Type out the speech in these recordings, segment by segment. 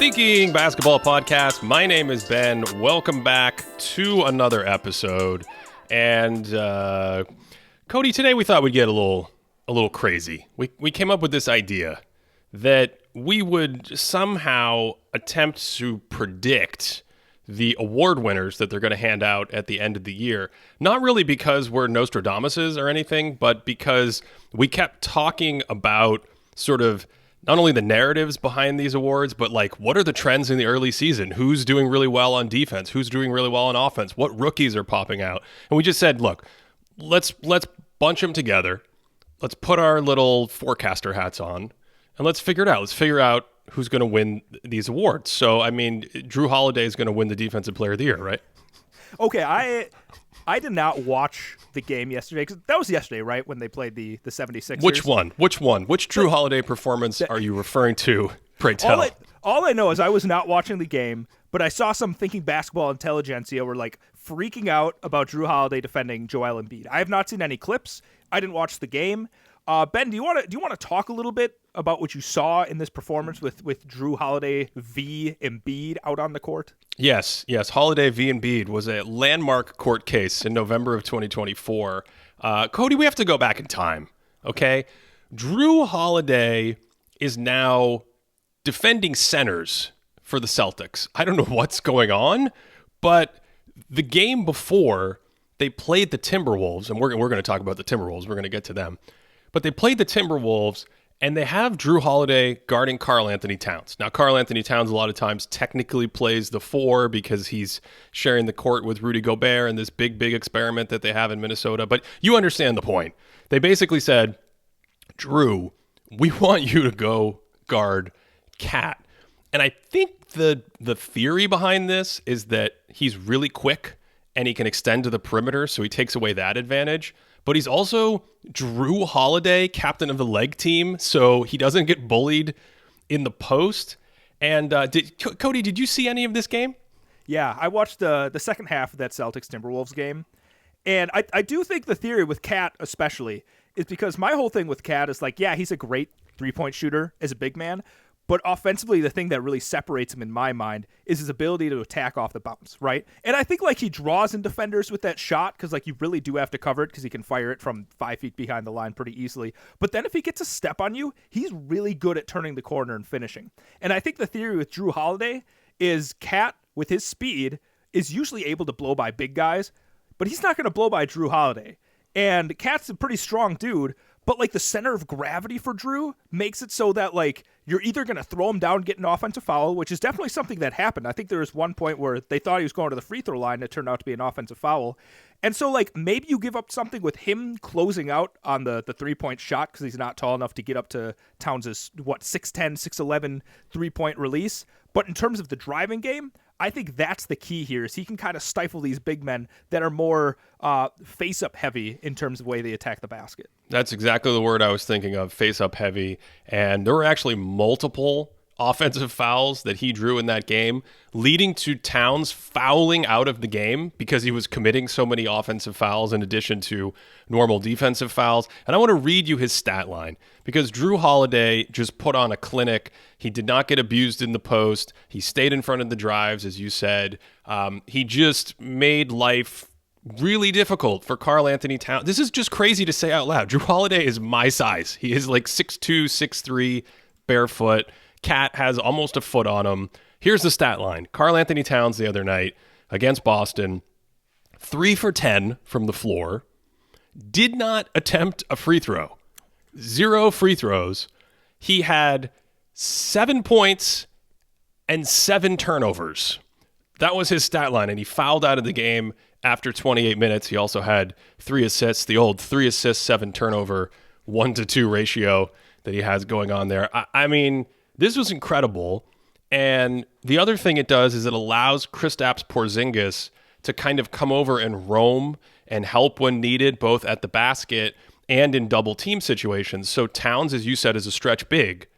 Thinking Basketball Podcast. My name is Ben. Welcome back to another episode. And Cody, today we thought we'd get a little crazy. We came up with this idea that we would somehow attempt to predict the award winners that they're going to hand out at the end of the year. Not really because we're Nostradamuses or anything, but because we kept talking about sort of not only the narratives behind these awards, but like what are the trends in the early season? Who's doing really well on defense? Who's doing really well on offense? What rookies are popping out? And we just said, look, let's bunch them together. Let's put our little forecaster hats on and let's figure it out. Let's figure out who's going to win these awards. So, I mean, Drew Holiday is going to win the Defensive Player of the Year, right? Okay, I did not watch the game yesterday, because that was yesterday, right, when they played the 76ers? Which one? Which Drew Holiday performance are you referring to, pray tell? All I know is I was not watching the game, but I saw some Thinking Basketball intelligentsia were like freaking out about Drew Holiday defending Joel Embiid. I have not seen any clips. I didn't watch the game. Ben, do you want to talk a little bit about what you saw in this performance with Drew Holiday v. Embiid out on the court? Yes. Holiday v. Embiid was a landmark court case in November of 2024. Cody, we have to go back in time, okay? Drew Holiday is now defending centers for the Celtics. I don't know what's going on, but the game before they played the Timberwolves, and we're going to talk about the Timberwolves. We're going to get to them. But they played the Timberwolves, and they have Drew Holiday guarding Karl Anthony Towns. Now, Karl Anthony Towns a lot of times technically plays the 4 because he's sharing the court with Rudy Gobert in this big experiment that they have in Minnesota. But you understand the point. They basically said, Drew, we want you to go guard Cat. And I think the theory behind this is that he's really quick and he can extend to the perimeter, so he takes away that advantage. But he's also Drew Holiday, captain of the leg team, so he doesn't get bullied in the post. And Cody, did you see any of this game? Yeah, I watched the second half of that Celtics-Timberwolves game. And I do think the theory with Cat especially is because my whole thing with Cat is like, yeah, he's a great three-point shooter as a big man. But offensively, the thing that really separates him in my mind is his ability to attack off the bounce, right? And I think like he draws in defenders with that shot because like you really do have to cover it because he can fire it from 5 feet behind the line pretty easily. But then if he gets a step on you, he's really good at turning the corner and finishing. And I think the theory with Drew Holiday is Cat, with his speed, is usually able to blow by big guys, but he's not going to blow by Drew Holiday. And Cat's a pretty strong dude, but like the center of gravity for Drew makes it so that like you're either going to throw him down, get an offensive foul, which is definitely something that happened. I think there was one point where they thought he was going to the free throw line. It turned out to be an offensive foul. And so like maybe you give up something with him closing out on the 3-point shot because he's not tall enough to get up to Towns' 6'10", 6'11" 3-point release. But in terms of the driving game, I think that's the key here is he can kind of stifle these big men that are more face-up heavy in terms of the way they attack the basket. That's exactly the word I was thinking of, face-up heavy. And there were actually multiple offensive fouls that he drew in that game, leading to Towns fouling out of the game because he was committing so many offensive fouls in addition to normal defensive fouls. And I want to read you his stat line because Drew Holiday just put on a clinic. He did not get abused in the post. He stayed in front of the drives, as you said. He just made life really difficult for Karl Anthony Towns. This is just crazy to say out loud. Drew Holiday is my size. He is like 6'2", 6'3", barefoot. Cat has almost a foot on him. Here's the stat line. Karl Anthony Towns the other night against Boston, 3 for 10 from the floor, did not attempt a free throw. 0 free throws. He had 7 points and 7 turnovers. That was his stat line, and he fouled out of the game after 28 minutes. He also had 3 assists, the old 3 assists, 7 turnover, 1-to-2 ratio that he has going on there. I mean, this was incredible. And the other thing it does is it allows Kristaps Porzingis to kind of come over and roam and help when needed, both at the basket and in double team situations. So Towns, as you said, is a stretch big,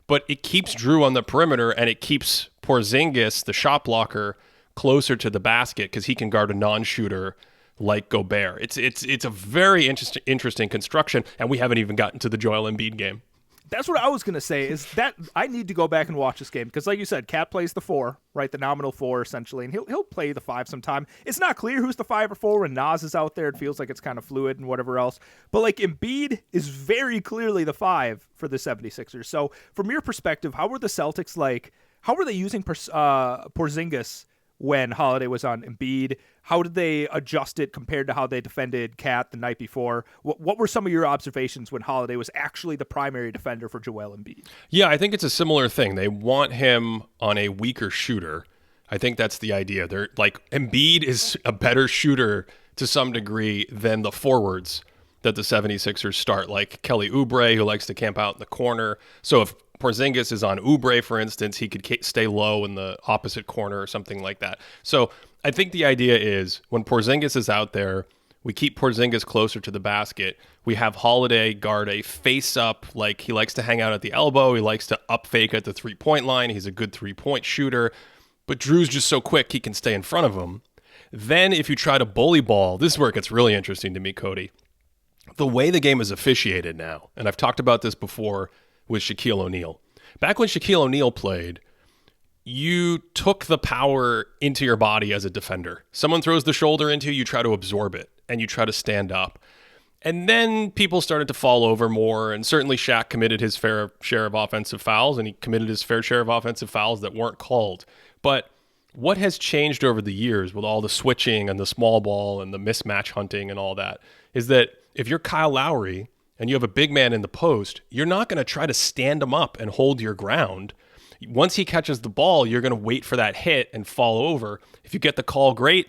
but it keeps Drew on the perimeter and it keeps Porzingis, the shot blocker, closer to the basket because he can guard a non-shooter like Gobert. It's a very interesting construction, and we haven't even gotten to the Joel Embiid game. That's what I was going to say is that I need to go back and watch this game because, like you said, Cat plays the 4, right? The nominal 4, essentially, and he'll play the 5 sometime. It's not clear who's the 5 or 4 when Nas is out there. It feels like it's kind of fluid and whatever else. But, like, Embiid is very clearly the 5 for the 76ers. So, from your perspective, how were the Celtics, like, how were they using Porzingis when Holiday was on Embiid? How did they adjust it compared to how they defended Cat the night before? What were some of your observations when Holiday was actually the primary defender for Joel Embiid? Yeah, I think it's a similar thing. They want him on a weaker shooter. I think that's the idea. They're like, Embiid is a better shooter to some degree than the forwards that the 76ers start, like Kelly Oubre, who likes to camp out in the corner. So if Porzingis is on Oubre, for instance, he could stay low in the opposite corner or something like that. So I think the idea is when Porzingis is out there, we keep Porzingis closer to the basket. We have Holiday guard a face-up, like he likes to hang out at the elbow. He likes to up fake at the three-point line. He's a good three-point shooter. But Drew's just so quick, he can stay in front of him. Then if you try to bully ball, this is where it gets really interesting to me, Cody. The way the game is officiated now, and I've talked about this before with Shaquille O'Neal. Back when Shaquille O'Neal played, you took the power into your body as a defender. Someone throws the shoulder into you, you try to absorb it, and you try to stand up. And then people started to fall over more, and certainly Shaq committed his fair share of offensive fouls, and he committed his fair share of offensive fouls that weren't called. But what has changed over the years with all the switching and the small ball and the mismatch hunting and all that is that if you're Kyle Lowry and you have a big man in the post, you're not going to try to stand him up and hold your ground. Once he catches the ball, you're going to wait for that hit and fall over. If you get the call, great.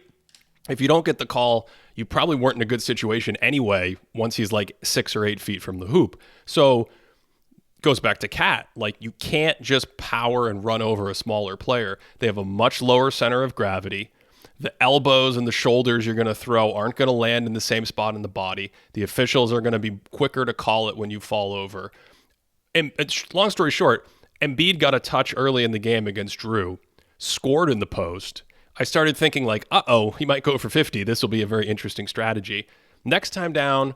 If you don't get the call, you probably weren't in a good situation anyway once he's like 6 or 8 feet from the hoop. So goes back to Cat. Like, you can't just power and run over a smaller player. They have a much lower center of gravity. The elbows and the shoulders you're going to throw aren't going to land in the same spot in the body. The officials are going to be quicker to call it when you fall over. And long story short, Embiid got a touch early in the game against Drew, scored in the post. I started thinking like, he might go for 50. This will be a very interesting strategy. Next time down,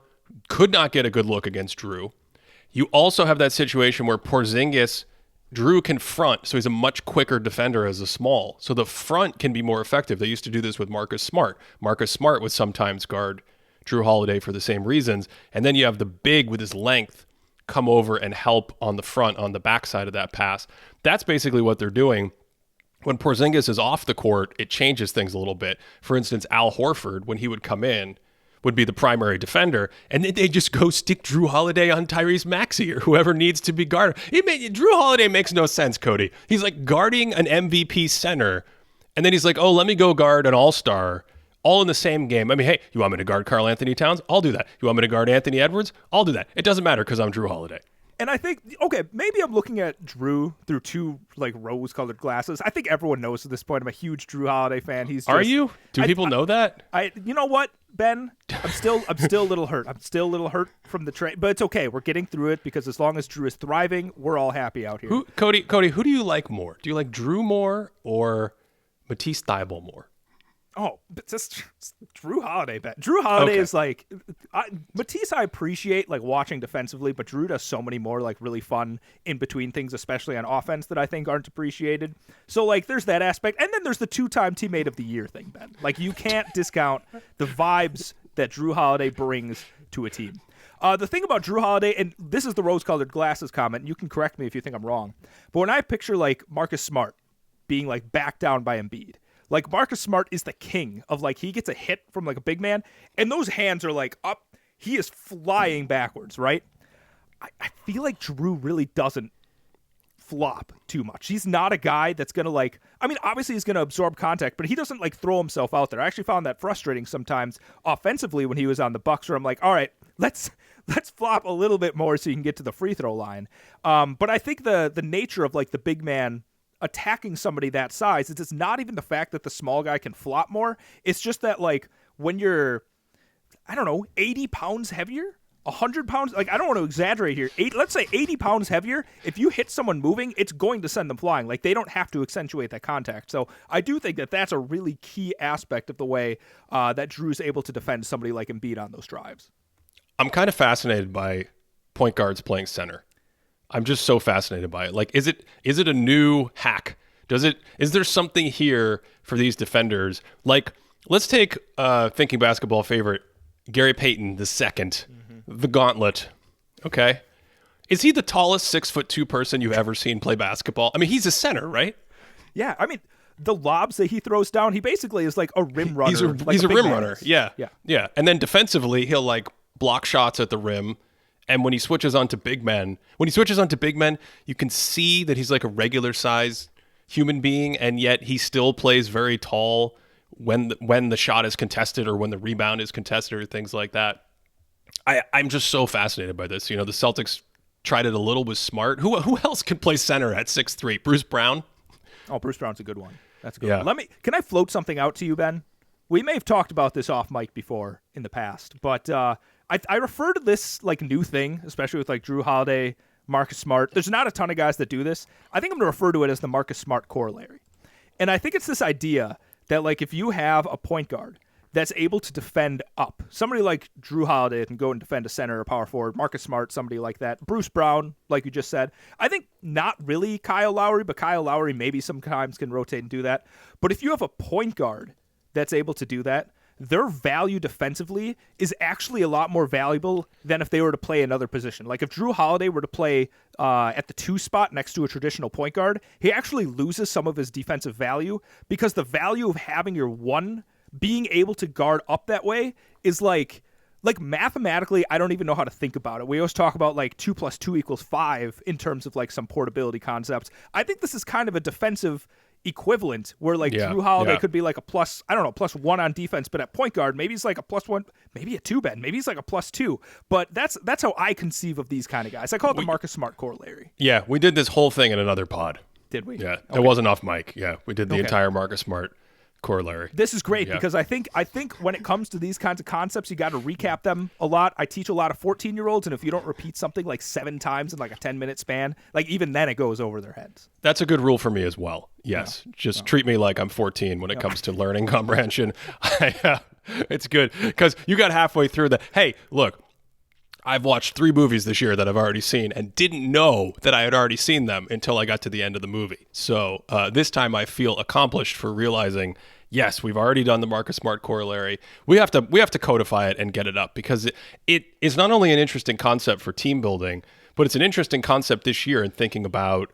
could not get a good look against Drew. You also have that situation where Porzingis, Drew can front, so he's a much quicker defender as a small. So the front can be more effective. They used to do this with Marcus Smart. Marcus Smart would sometimes guard Drew Holiday for the same reasons. And then you have the big with his length come over and help on the front, on the backside of that pass. That's basically what they're doing. When Porzingis is off the court, it changes things a little bit. For instance, Al Horford, when he would come in, would be the primary defender, and then they just go stick Drew Holiday on Tyrese Maxey or whoever needs to be guarded. Drew Holiday makes no sense, Cody. He's like guarding an MVP center, and then he's like, let me go guard an all-star all in the same game. I mean, hey, you want me to guard Karl Anthony Towns? I'll do that. You want me to guard Anthony Edwards? I'll do that. It doesn't matter because I'm Drew Holiday. And I think, okay, maybe I'm looking at Drew through two like rose-colored glasses. I think everyone knows at this point I'm a huge Drew Holiday fan. Are you? Do people know that? You know what, Ben? I'm still a little hurt. I'm still a little hurt from the trade, but it's okay. We're getting through it because as long as Drew is thriving, we're all happy out here. Cody, who do you like more? Do you like Drew more or Matisse Thybulle more? Oh, but just Drew Holiday, bet. Drew Holiday is like Matisse. I appreciate like watching defensively, but Drew does so many more like really fun in between things, especially on offense, that I think aren't appreciated. So like, there's that aspect, and then there's the 2-time teammate of the year thing, Ben. Like, you can't discount the vibes that Drew Holiday brings to a team. The thing about Drew Holiday, and this is the rose-colored glasses comment, and you can correct me if you think I'm wrong, but when I picture like Marcus Smart being like backed down by Embiid. Like, Marcus Smart is the king of, like, he gets a hit from, like, a big man, and those hands are, like, up. He is flying backwards, right? I feel like Drew really doesn't flop too much. He's not a guy that's going to, like, I mean, obviously he's going to absorb contact, but he doesn't, like, throw himself out there. I actually found that frustrating sometimes offensively when he was on the Bucks, where I'm like, all right, let's flop a little bit more so you can get to the free throw line. But I think the nature of, like, the big man attacking somebody that size, it's not even the fact that the small guy can flop more. It's just that, like, when you're, I don't know, 80 pounds heavier, 100 pounds, like, I don't want to exaggerate here. Let's say 80 pounds heavier, if you hit someone moving, it's going to send them flying. Like, they don't have to accentuate that contact. So I do think that that's a really key aspect of the way that Drew's able to defend somebody like Embiid on those drives. I'm kind of fascinated by point guards playing center. I'm just so fascinated by it. Like, is it a new hack? Is there something here for these defenders? Like, let's take thinking basketball favorite Gary Payton the second, the Gauntlet. Okay, is he the tallest 6'2" person you've ever seen play basketball? I mean, he's a center, right? Yeah, I mean, the lobs that he throws down, he basically is like a rim runner. He's a rim runner. Yeah. Yeah. Yeah. And then defensively, he'll like block shots at the rim. And when he switches onto big men, you can see that he's like a regular size human being, and yet he still plays very tall when the shot is contested or when the rebound is contested or things like that. I'm just so fascinated by this. You know, the Celtics tried it a little with Smart. Who else can play center at 6'3"? Bruce Brown? Oh, Bruce Brown's a good one. That's a good one. Can I float something out to you, Ben? We may have talked about this off mic before in the past, but I refer to this like new thing, especially with like Drew Holiday, Marcus Smart. There's not a ton of guys that do this. I think I'm going to refer to it as the Marcus Smart corollary. And I think it's this idea that like if you have a point guard that's able to defend up, somebody like Drew Holiday can go and defend a center or power forward, Marcus Smart, somebody like that, Bruce Brown, like you just said. I think not really Kyle Lowry, but Kyle Lowry maybe sometimes can rotate and do that. But if you have a point guard that's able to do that, their value defensively is actually a lot more valuable than if they were to play another position. Like if Drew Holiday were to play at the 2 spot next to a traditional point guard, he actually loses some of his defensive value because the value of having your 1 being able to guard up that way is like mathematically, I don't even know how to think about it. We always talk about like 2 + 2 = 5 in terms of like some portability concepts. I think this is kind of a defensive equivalent where like Drew Holiday could be like a +1 on defense, but at point guard, maybe he's like a +1, maybe a 2 Ben, maybe he's like a +2. But that's how I conceive of these kind of guys. I call it the Marcus Smart corollary. Yeah, we did this whole thing in another pod. Did we? Yeah, okay. It wasn't off mic. Yeah, we did the entire Marcus Smart corollary. This is great because I think when it comes to these kinds of concepts, you got to recap them a lot. I teach a lot of 14-year-olds, and if you don't repeat something like 7 times in like a 10-minute span, like even then it goes over their heads. That's a good rule for me as well. Yes, treat me like I'm 14 when it comes to learning comprehension. It's good because you got halfway through hey, look, I've watched 3 movies this year that I've already seen and didn't know that I had already seen them until I got to the end of the movie. So this time I feel accomplished for realizing, yes, we've already done the Marcus Smart corollary. We have to codify it and get it up because it is not only an interesting concept for team building, but it's an interesting concept this year in thinking about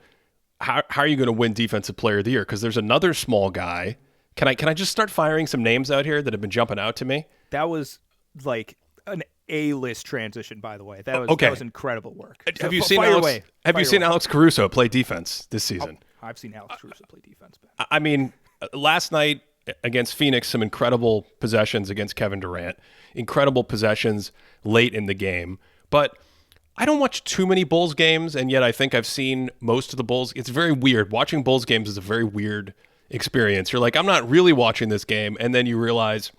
how are you going to win Defensive Player of the Year? Because there's another small guy. Can I just start firing some names out here that have been jumping out to me? That was like an A-list transition, by the way. That was incredible work. Have you seen Alex Caruso play defense this season? I've seen Alex Caruso play defense, Ben. I mean, last night against Phoenix, some incredible possessions against Kevin Durant, incredible possessions late in the game. But I don't watch too many Bulls games, and yet I think I've seen most of the Bulls. It's very weird. Watching Bulls games is a very weird experience. You're like, I'm not really watching this game, and then you realize,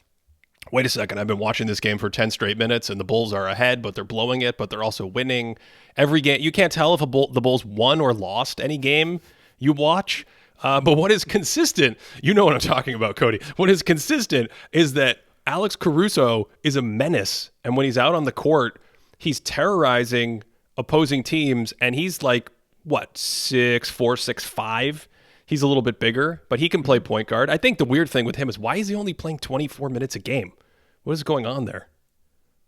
wait a second, I've been watching this game for 10 straight minutes, and the Bulls are ahead, but they're blowing it, but they're also winning. Every game, you can't tell if the Bulls won or lost any game you watch. But what is consistent, you know what I'm talking about, Cody. What is consistent is that Alex Caruso is a menace, and when he's out on the court, he's terrorizing opposing teams, and he's like, 6'4", 6'5"? He's a little bit bigger, but he can play point guard. I think the weird thing with him is why is he only playing 24 minutes a game? What is going on there?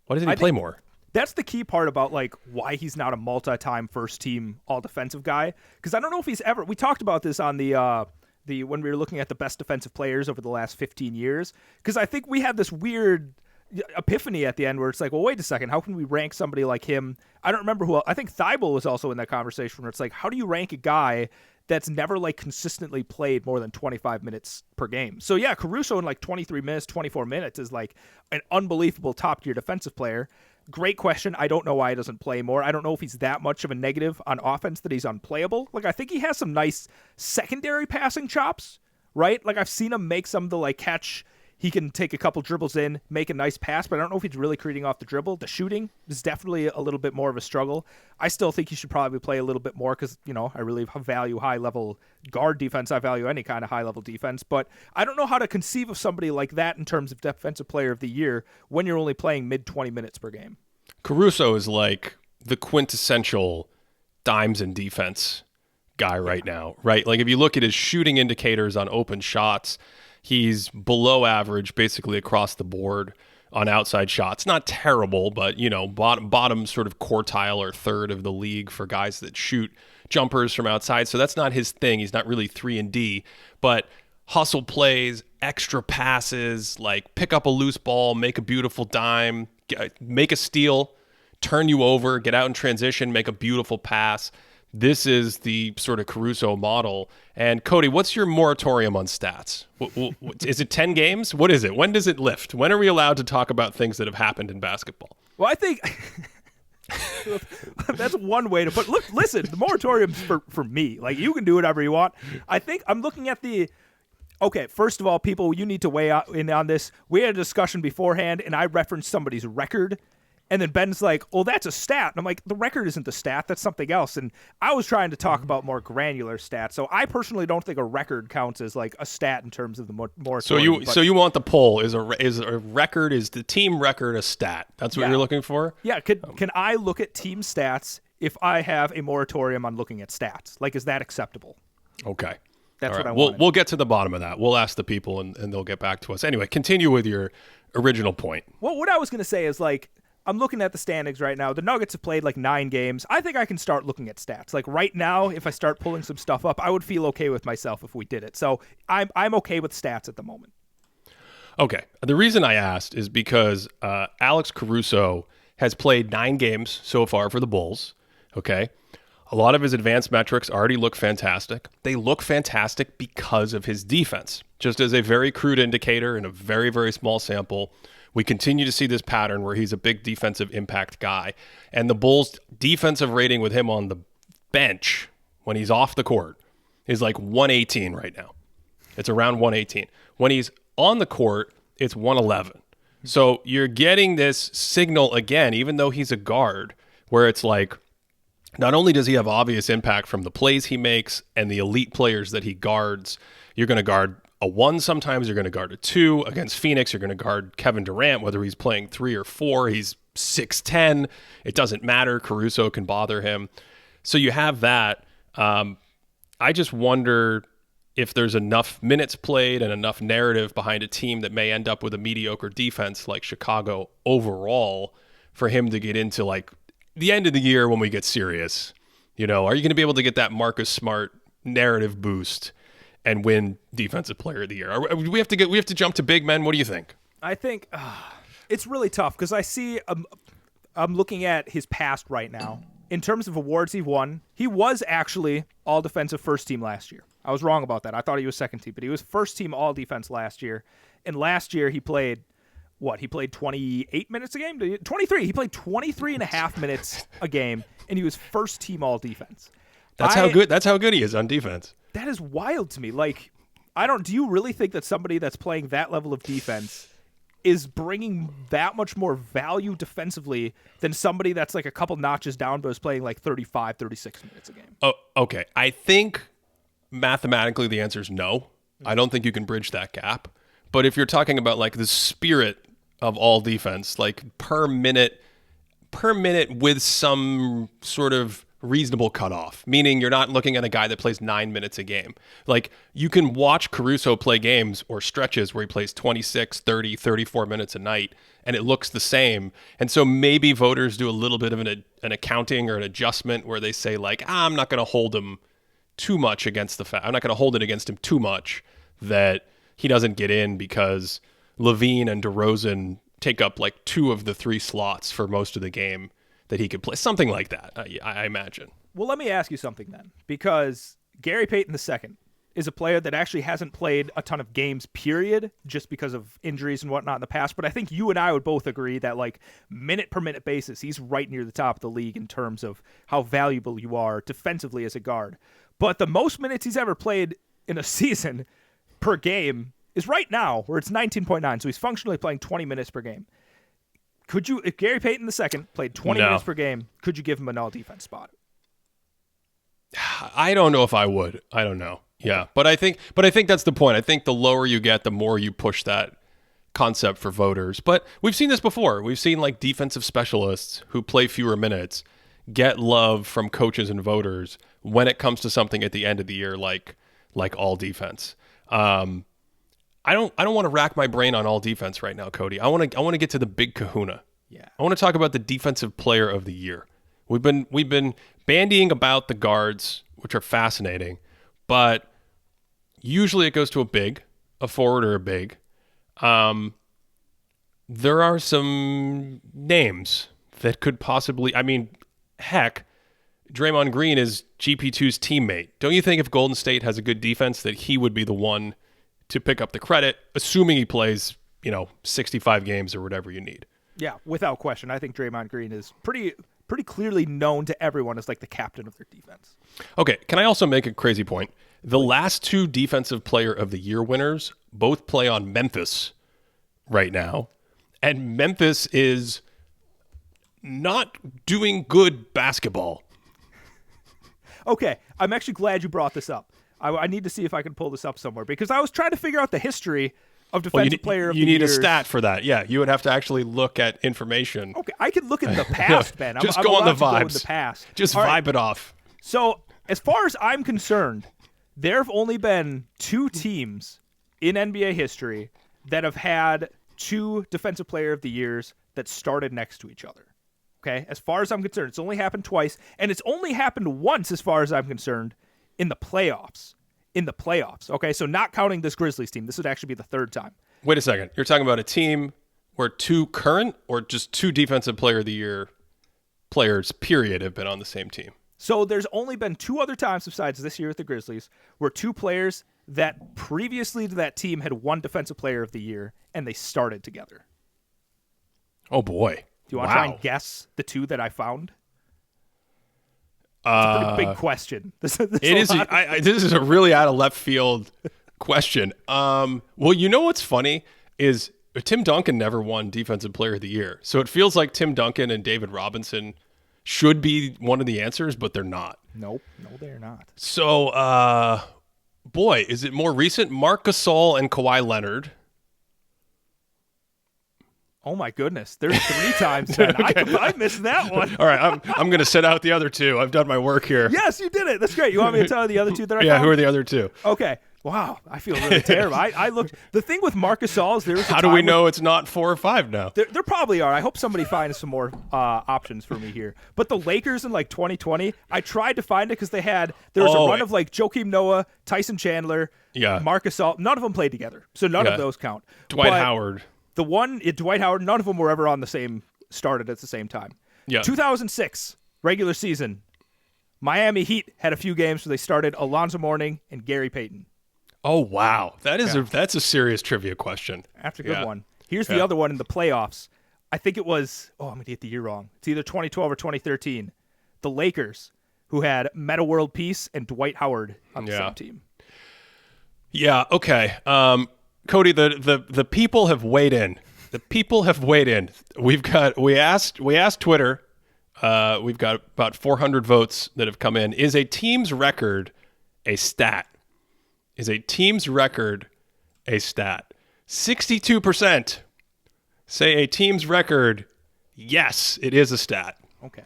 Why doesn't he play more? That's the key part about like why he's not a multi-time first-team all-defensive guy. Because I don't know if he's ever. We talked about this on the when we were looking at the best defensive players over the last 15 years. Because I think we had this weird epiphany at the end where it's like, well, wait a second, how can we rank somebody like him? I don't remember who else. I think Thibault was also in that conversation where it's like, how do you rank a guy that's never like consistently played more than 25 minutes per game? So yeah, Caruso in like 23 minutes, 24 minutes is like an unbelievable top tier defensive player. Great question. I don't know why he doesn't play more. I don't know if he's that much of a negative on offense that he's unplayable. Like I think he has some nice secondary passing chops, right? Like I've seen him make some of the like catch. He can take a couple dribbles in, make a nice pass, but I don't know if he's really creating off the dribble. The shooting is definitely a little bit more of a struggle. I still think he should probably play a little bit more because, you know, I really value high-level guard defense. I value any kind of high-level defense, but I don't know how to conceive of somebody like that in terms of Defensive Player of the Year when you're only playing mid-20 minutes per game. Caruso is like the quintessential dimes in defense guy right now, right? Like if you look at his shooting indicators on open shots, he's below average basically across the board on outside shots. Not terrible, but bottom sort of quartile or third of the league for guys that shoot jumpers from outside. So that's not his thing. He's not really 3-and-D, but hustle plays, extra passes, like pick up a loose ball, make a beautiful dime, make a steal, turn you over, get out in transition, make a beautiful pass. This is the sort of Caruso model. And Cody, what's your moratorium on stats? Is it 10 games? What is it? When does it lift? When are we allowed to talk about things that have happened in basketball? Well, I think that's one way to put. Look, listen, the moratorium's for me. Like, you can do whatever you want. I think I'm looking at the. Okay, first of all, people, you need to weigh in on this. We had a discussion beforehand, and I referenced somebody's record. And then Ben's like, oh, that's a stat. And I'm like, the record isn't the stat. That's something else. And I was trying to talk about more granular stats. So I personally don't think a record counts as like a stat in terms of the moratorium. So you want the poll. Is a record, is the team record a stat? That's what you're looking for? Yeah. Can I look at team stats if I have a moratorium on looking at stats? Like, is that acceptable? Okay. That's right. what I want. We'll get to the bottom of that. We'll ask the people and they'll get back to us. Anyway, continue with your original point. Well, what I was going to say is like, I'm looking at the standings right now. The Nuggets have played like 9 games. I think I can start looking at stats. Like right now, if I start pulling some stuff up, I would feel okay with myself if we did it. So I'm okay with stats at the moment. Okay. The reason I asked is because Alex Caruso has played 9 games so far for the Bulls. Okay. A lot of his advanced metrics already look fantastic. They look fantastic because of his defense. Just as a very crude indicator in a very, very small sample, we continue to see this pattern where he's a big defensive impact guy. And the Bulls' defensive rating with him on the bench when he's off the court is like 118 right now. It's around 118. When he's on the court, it's 111. So you're getting this signal again, even though he's a guard, where it's like, not only does he have obvious impact from the plays he makes and the elite players that he guards, you're going to guard a 1 sometimes, you're going to guard a 2. Against Phoenix, you're going to guard Kevin Durant, whether he's playing 3 or 4. He's 6'10". It doesn't matter. Caruso can bother him. So you have that. I just wonder if there's enough minutes played and enough narrative behind a team that may end up with a mediocre defense like Chicago overall for him to get into like the end of the year when we get serious. Are you going to be able to get that Marcus Smart narrative boost and win Defensive Player of the Year? We have to jump to big men. What do you think? I think it's really tough because I see I'm looking at his past right now. In terms of awards he won, he was actually all defensive first team last year. I was wrong about that. I thought he was second team, but he was first team all defense last year. And last year he played what? He played 28 minutes a game? 23. He played 23 and a half minutes a game, and he was first team all defense. That's how good he is on defense. That is wild to me. Like, do you really think that somebody that's playing that level of defense is bringing that much more value defensively than somebody that's like a couple notches down but is playing like 35, 36 minutes a game? Oh, okay. I think mathematically the answer is no. I don't think you can bridge that gap. But if you're talking about like the spirit of all defense, like per minute with some sort of reasonable cutoff, meaning you're not looking at a guy that plays 9 minutes a game. Like you can watch Caruso play games or stretches where he plays 26, 30, 34 minutes a night and it looks the same. And so maybe voters do a little bit of an accounting or an adjustment where they say like, I'm not going to hold him too much against the fact. I'm not going to hold it against him too much that he doesn't get in because Levine and DeRozan take up like 2 of the 3 slots for most of the game that he could play. Something like that, I imagine. Well, let me ask you something then, because Gary Payton II is a player that actually hasn't played a ton of games, period, just because of injuries and whatnot in the past. But I think you and I would both agree that like minute per minute basis, he's right near the top of the league in terms of how valuable you are defensively as a guard. But the most minutes he's ever played in a season per game is right now, where it's 19.9. So he's functionally playing 20 minutes per game. Could you, if Gary Payton II played 20 minutes per game, could you give him an all-defense spot? I don't know if I would. I don't know. Yeah, but I think that's the point. I think the lower you get, the more you push that concept for voters. But we've seen this before. We've seen like defensive specialists who play fewer minutes get love from coaches and voters when it comes to something at the end of the year like all defense. I don't want to rack my brain on all defense right now, Cody. I want to get to the big kahuna. Yeah. I want to talk about the defensive player of the year. We've been bandying about the guards, which are fascinating, but usually it goes to a forward or a big. There are some names that could possibly, I mean, heck, Draymond Green is GP2's teammate. Don't you think if Golden State has a good defense that he would be the one to pick up the credit, assuming he plays, 65 games or whatever you need? Yeah, without question. I think Draymond Green is pretty clearly known to everyone as like the captain of their defense. Okay, can I also make a crazy point? The last 2 Defensive Player of the Year winners both play on Memphis right now, and Memphis is not doing good basketball. Okay, I'm actually glad you brought this up. I need to see if I can pull this up somewhere because I was trying to figure out the history of Defensive Player of the Year. You need a stat for that. Yeah, you would have to actually look at information. Okay, I can look in the past, Ben. Just I'm go on the allowed to vibes. go in the past. Just All vibe right. it off. So, as far as I'm concerned, there have only been 2 teams in NBA history that have had 2 Defensive Player of the Years that started next to each other. Okay, as far as I'm concerned, it's only happened twice, and it's only happened once, as far as I'm concerned, in the playoffs. Okay, so not counting this Grizzlies team, this would actually be the 3rd time. Wait a second. You're talking about a team where 2 current or just 2 Defensive Player of the Year players, period, have been on the same team? So there's only been 2 other times besides this year with the Grizzlies where 2 players that previously to that team had won Defensive Player of the Year, and they started together. Oh, boy. Do you want to try and guess the 2 that I found? It's a pretty big question. This is a really out of left field question. Well, you know what's funny is Tim Duncan never won Defensive Player of the Year. So it feels like Tim Duncan and David Robinson should be one of the answers, but they're not. Nope. No, they're not. So, boy, is it more recent? Marc Gasol and Kawhi Leonard. Oh my goodness! There's 3 times. Then. Okay. I missed that one. All right, I'm going to sit out the other 2. I've done my work here. Yes, you did it. That's great. You want me to tell you the other 2 that I Yeah, found? who are the other 2? Okay. Wow, I feel really terrible. I looked. The thing with Marc Gasol is there's. How do we know it's not 4 or 5 now? There probably are. I hope somebody finds some more options for me here. But the Lakers in like 2020, I tried to find it because there was a run of like Joakim Noah, Tyson Chandler, Marc Gasol. None of them played together, so none of those count. Dwight Howard. The one, Dwight Howard, none of them were ever started at the same time. Yeah. 2006, regular season, Miami Heat had a few games where they started Alonzo Mourning and Gary Payton. Oh, wow. That's a serious trivia question. That's a good one. Here's the other one in the playoffs. I think it was, I'm going to get the year wrong. It's either 2012 or 2013. The Lakers, who had Metta World Peace and Dwight Howard on the same team. Yeah, okay. Cody, the people have weighed in. The people have weighed in. We asked Twitter. We've got about 400 votes that have come in. Is a team's record a stat? Is a team's record a stat? 62% say a team's record, yes, it is a stat. Okay.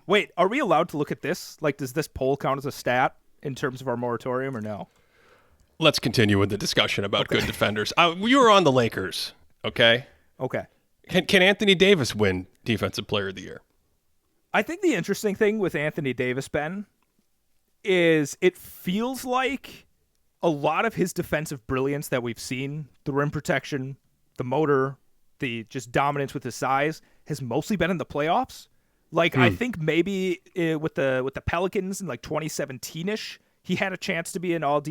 Wait, are we allowed to look at this? Like, does this poll count as a stat in terms of our moratorium or no? Let's continue with the discussion about good defenders. You were on the Lakers, okay? Okay. Can Anthony Davis win Defensive Player of the Year? I think the interesting thing with Anthony Davis, Ben, is it feels like a lot of his defensive brilliance that we've seen, the rim protection, the motor, the just dominance with his size, has mostly been in the playoffs. Like, I think maybe with the Pelicans in like 2017-ish, he had a chance to be a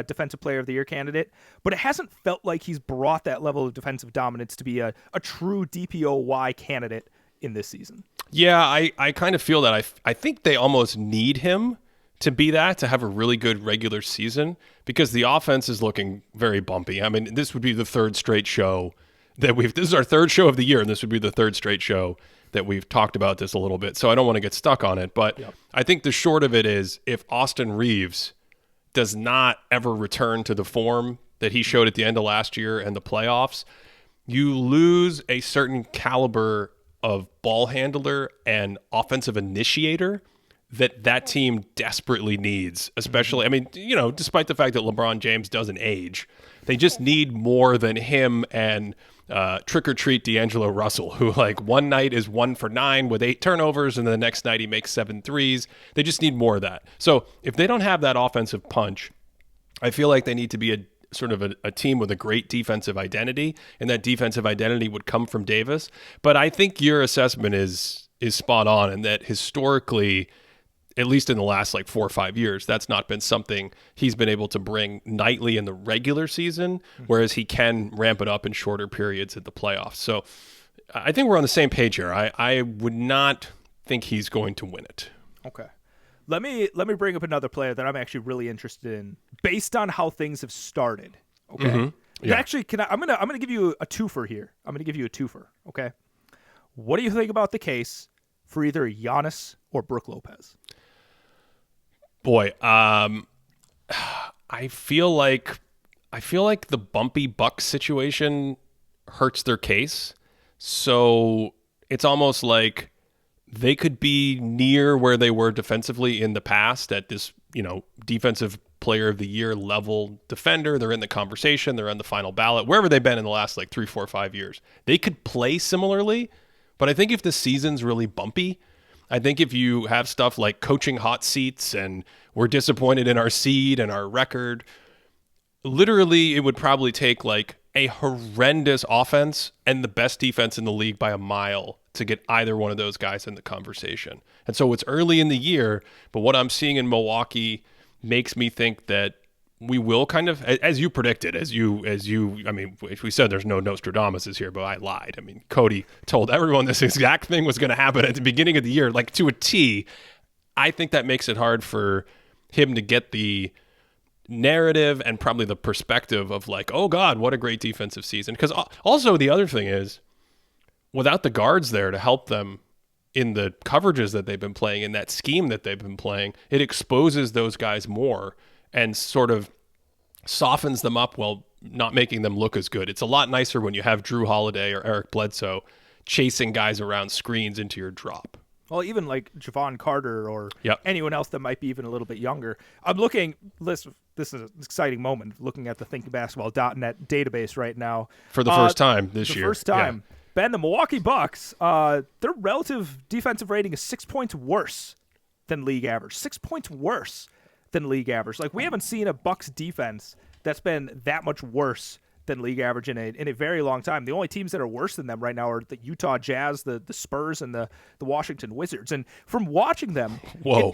Defensive Player of the Year candidate, but it hasn't felt like he's brought that level of defensive dominance to be a true DPOY candidate in this season. Yeah, I kind of feel that. I think they almost need him to be that, to have a really good regular season, because the offense is looking very bumpy. I mean, this would be the 3rd straight show that this is our 3rd show of the year, and this would be the 3rd straight show that we've talked about this a little bit. So I don't want to get stuck on it, but I think the short of it is, if Austin Reeves does not ever return to the form that he showed at the end of last year and the playoffs, you lose a certain caliber of ball handler and offensive initiator that team desperately needs, especially, I mean, despite the fact that LeBron James doesn't age, they just need more than him and trick or treat D'Angelo Russell, who like one night is 1 for 9 with 8 turnovers, and then the next night he makes 7 threes. They just need more of that. So if they don't have that offensive punch, I feel like they need to be a sort of a team with a great defensive identity, and that defensive identity would come from Davis. But I think your assessment is spot on, and that historically, at least in the last like 4 or 5 years, that's not been something he's been able to bring nightly in the regular season, whereas he can ramp it up in shorter periods at the playoffs. So I think we're on the same page here. I would not think he's going to win it. Okay. Let me bring up another player that I'm actually really interested in based on how things have started. Okay. Mm-hmm. Yeah. Actually, I'm gonna give you a twofer here. I'm gonna give you a twofer. Okay. What do you think about the case for either Giannis or Brook Lopez? Boy, I feel like the bumpy Bucks situation hurts their case. So it's almost like they could be near where they were defensively in the past at this, defensive player of the year level defender. They're in the conversation. They're on the final ballot, wherever they've been in the last like 3, 4, 5 years. They could play similarly, but I think if the season's really bumpy, I think if you have stuff like coaching hot seats and we're disappointed in our seed and our record, literally it would probably take like a horrendous offense and the best defense in the league by a mile to get either one of those guys in the conversation. And so it's early in the year, but what I'm seeing in Milwaukee makes me think that we will kind of, as you predicted, I mean, we said there's no Nostradamus here, but I lied. I mean, Cody told everyone this exact thing was going to happen at the beginning of the year, like to a T. I think that makes it hard for him to get the narrative and probably the perspective of like, oh God, what a great defensive season. Because also the other thing is, without the guards there to help them in the coverages that they've been playing, in that scheme that they've been playing, it exposes those guys more and sort of softens them up while not making them look as good. It's a lot nicer when you have Drew Holiday or Eric Bledsoe chasing guys around screens into your drop. Well, even like Javon Carter or anyone else that might be even a little bit younger. I'm looking, this is an exciting moment, looking at the thinkbasketball.net database right now. For the first time this year. The first time. Yeah. Ben, the Milwaukee Bucks, their relative defensive rating is 6 points worse than league average. 6 points worse than league average. Like, we haven't seen a Bucks defense that's been that much worse than league average in a very long time. The only teams that are worse than them right now are the Utah Jazz, the Spurs, and the Washington Wizards. And from watching them, whoa,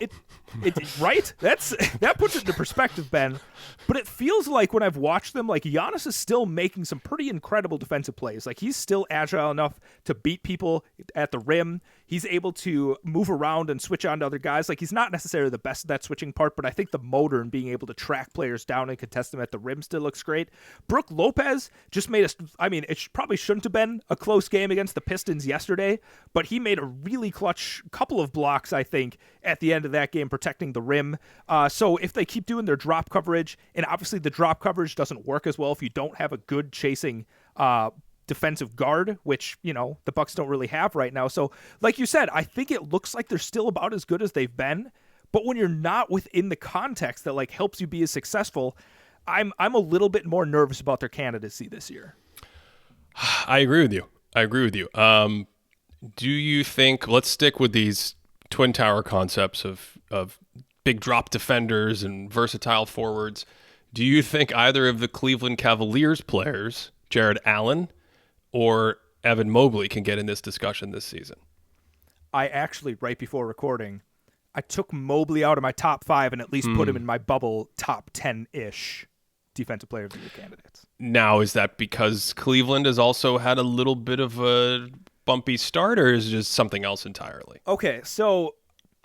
right? That puts it into perspective, Ben. But it feels like when I've watched them, like Giannis is still making some pretty incredible defensive plays. Like, he's still agile enough to beat people at the rim. He's able to move around and switch on to other guys. Like, he's not necessarily the best at that switching part, but I think the motor and being able to track players down and contest them at the rim still looks great. Brook Lopez just made us, I mean, it probably shouldn't have been a close game against the Pistons yesterday, but he made a really clutch couple of blocks, I think, at the end of that game, protecting the rim. So if they keep doing their drop coverage, and obviously the drop coverage doesn't work as well if you don't have a good chasing defensive guard, which, the Bucks don't really have right now. So like you said, I think it looks like they're still about as good as they've been, but when you're not within the context that like helps you be as successful, I'm a little bit more nervous about their candidacy this year. I agree with you. Do you think, let's stick with these Twin Tower concepts of big drop defenders and versatile forwards. Do you think either of the Cleveland Cavaliers players, Jared Allen or Evan Mobley, can get in this discussion this season? I actually, right before recording, I took Mobley out of my top 5 and at least put him in my bubble top 10-ish defensive player of the year candidates. Now, is that because Cleveland has also had a little bit of a bumpy start, or is it just something else entirely? Okay, so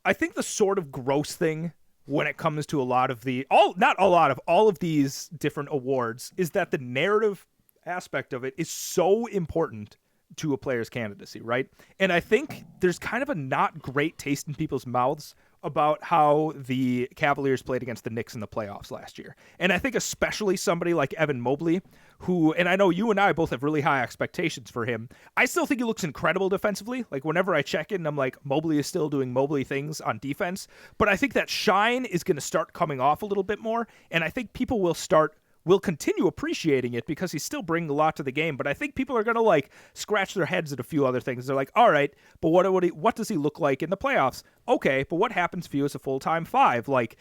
I think the sort of gross thing when it comes to all of these different awards is that the narrative aspect of it is so important to a player's candidacy, right? And I think there's kind of a not great taste in people's mouths about how the Cavaliers played against the Knicks in the playoffs last year. And I think especially somebody like Evan Mobley, who, and I know you and I both have really high expectations for him. I still think he looks incredible defensively. Like whenever I check in, I'm like, Mobley is still doing Mobley things on defense. But I think that shine is going to start coming off a little bit more. And I think people will continue appreciating it because he's still bringing a lot to the game. But I think people are going to like scratch their heads at a few other things. They're like, all right, but what does he look like in the playoffs? Okay, but what happens if he was a full-time 5? Like,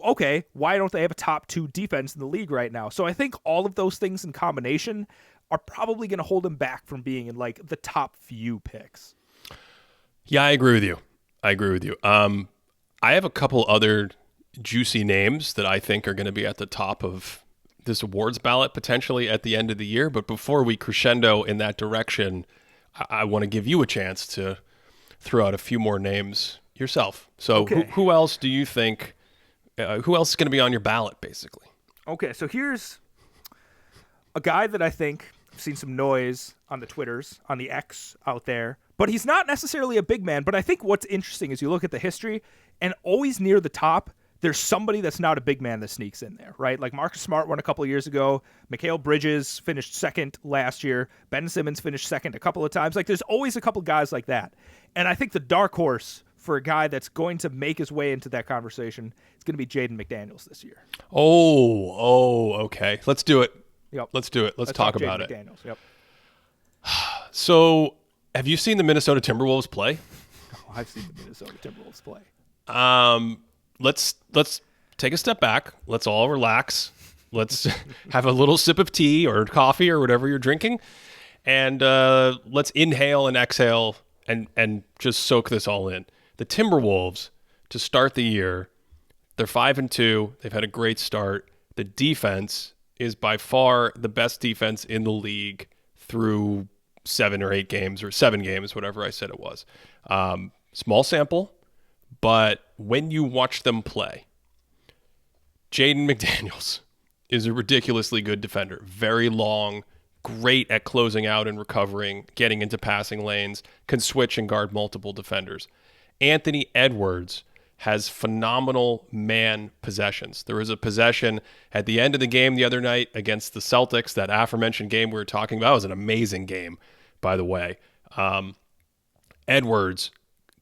okay, why don't they have a top 2 defense in the league right now? So I think all of those things in combination are probably going to hold him back from being in like the top few picks. Yeah, I agree with you. I have a couple other juicy names that I think are going to be at the top of this awards ballot potentially at the end of the year. But before we crescendo in that direction, I want to give you a chance to throw out a few more names yourself. So okay. who else do you think, who else is going to be on your ballot, basically? Okay, so here's a guy that I think I've seen some noise on the Twitters, on the X out there, but he's not necessarily a big man. But I think what's interesting is you look at the history, and always near the top, there's somebody that's not a big man that sneaks in there, right? Like Marcus Smart won a couple of years ago. Mikal Bridges finished second last year. Ben Simmons finished second a couple of times. Like there's always a couple guys like that. And I think the dark horse for a guy that's going to make his way into that conversation is going to be Jaden McDaniels this year. Okay. Let's do it. Yep. Let's do it. Let's talk about it. McDaniels. Yep. So, have you seen the Minnesota Timberwolves play? Oh, I've seen the Minnesota Timberwolves play. Let's take a step back. Let's all relax. Let's have a little sip of tea or coffee or whatever you're drinking, and let's inhale and exhale and just soak this all in. The Timberwolves, to start the year, they're 5-2. They've had a great start. The defense is by far the best defense in the league through 7 or 8 games or 7 games, whatever I said it was. Small sample, but when you watch them play, Jaden McDaniels is a ridiculously good defender. Very long, great at closing out and recovering, getting into passing lanes, can switch and guard multiple defenders. Anthony Edwards has phenomenal man possessions. There was a possession at the end of the game the other night against the Celtics, that aforementioned game we were talking about. It was an amazing game, by the way. Edwards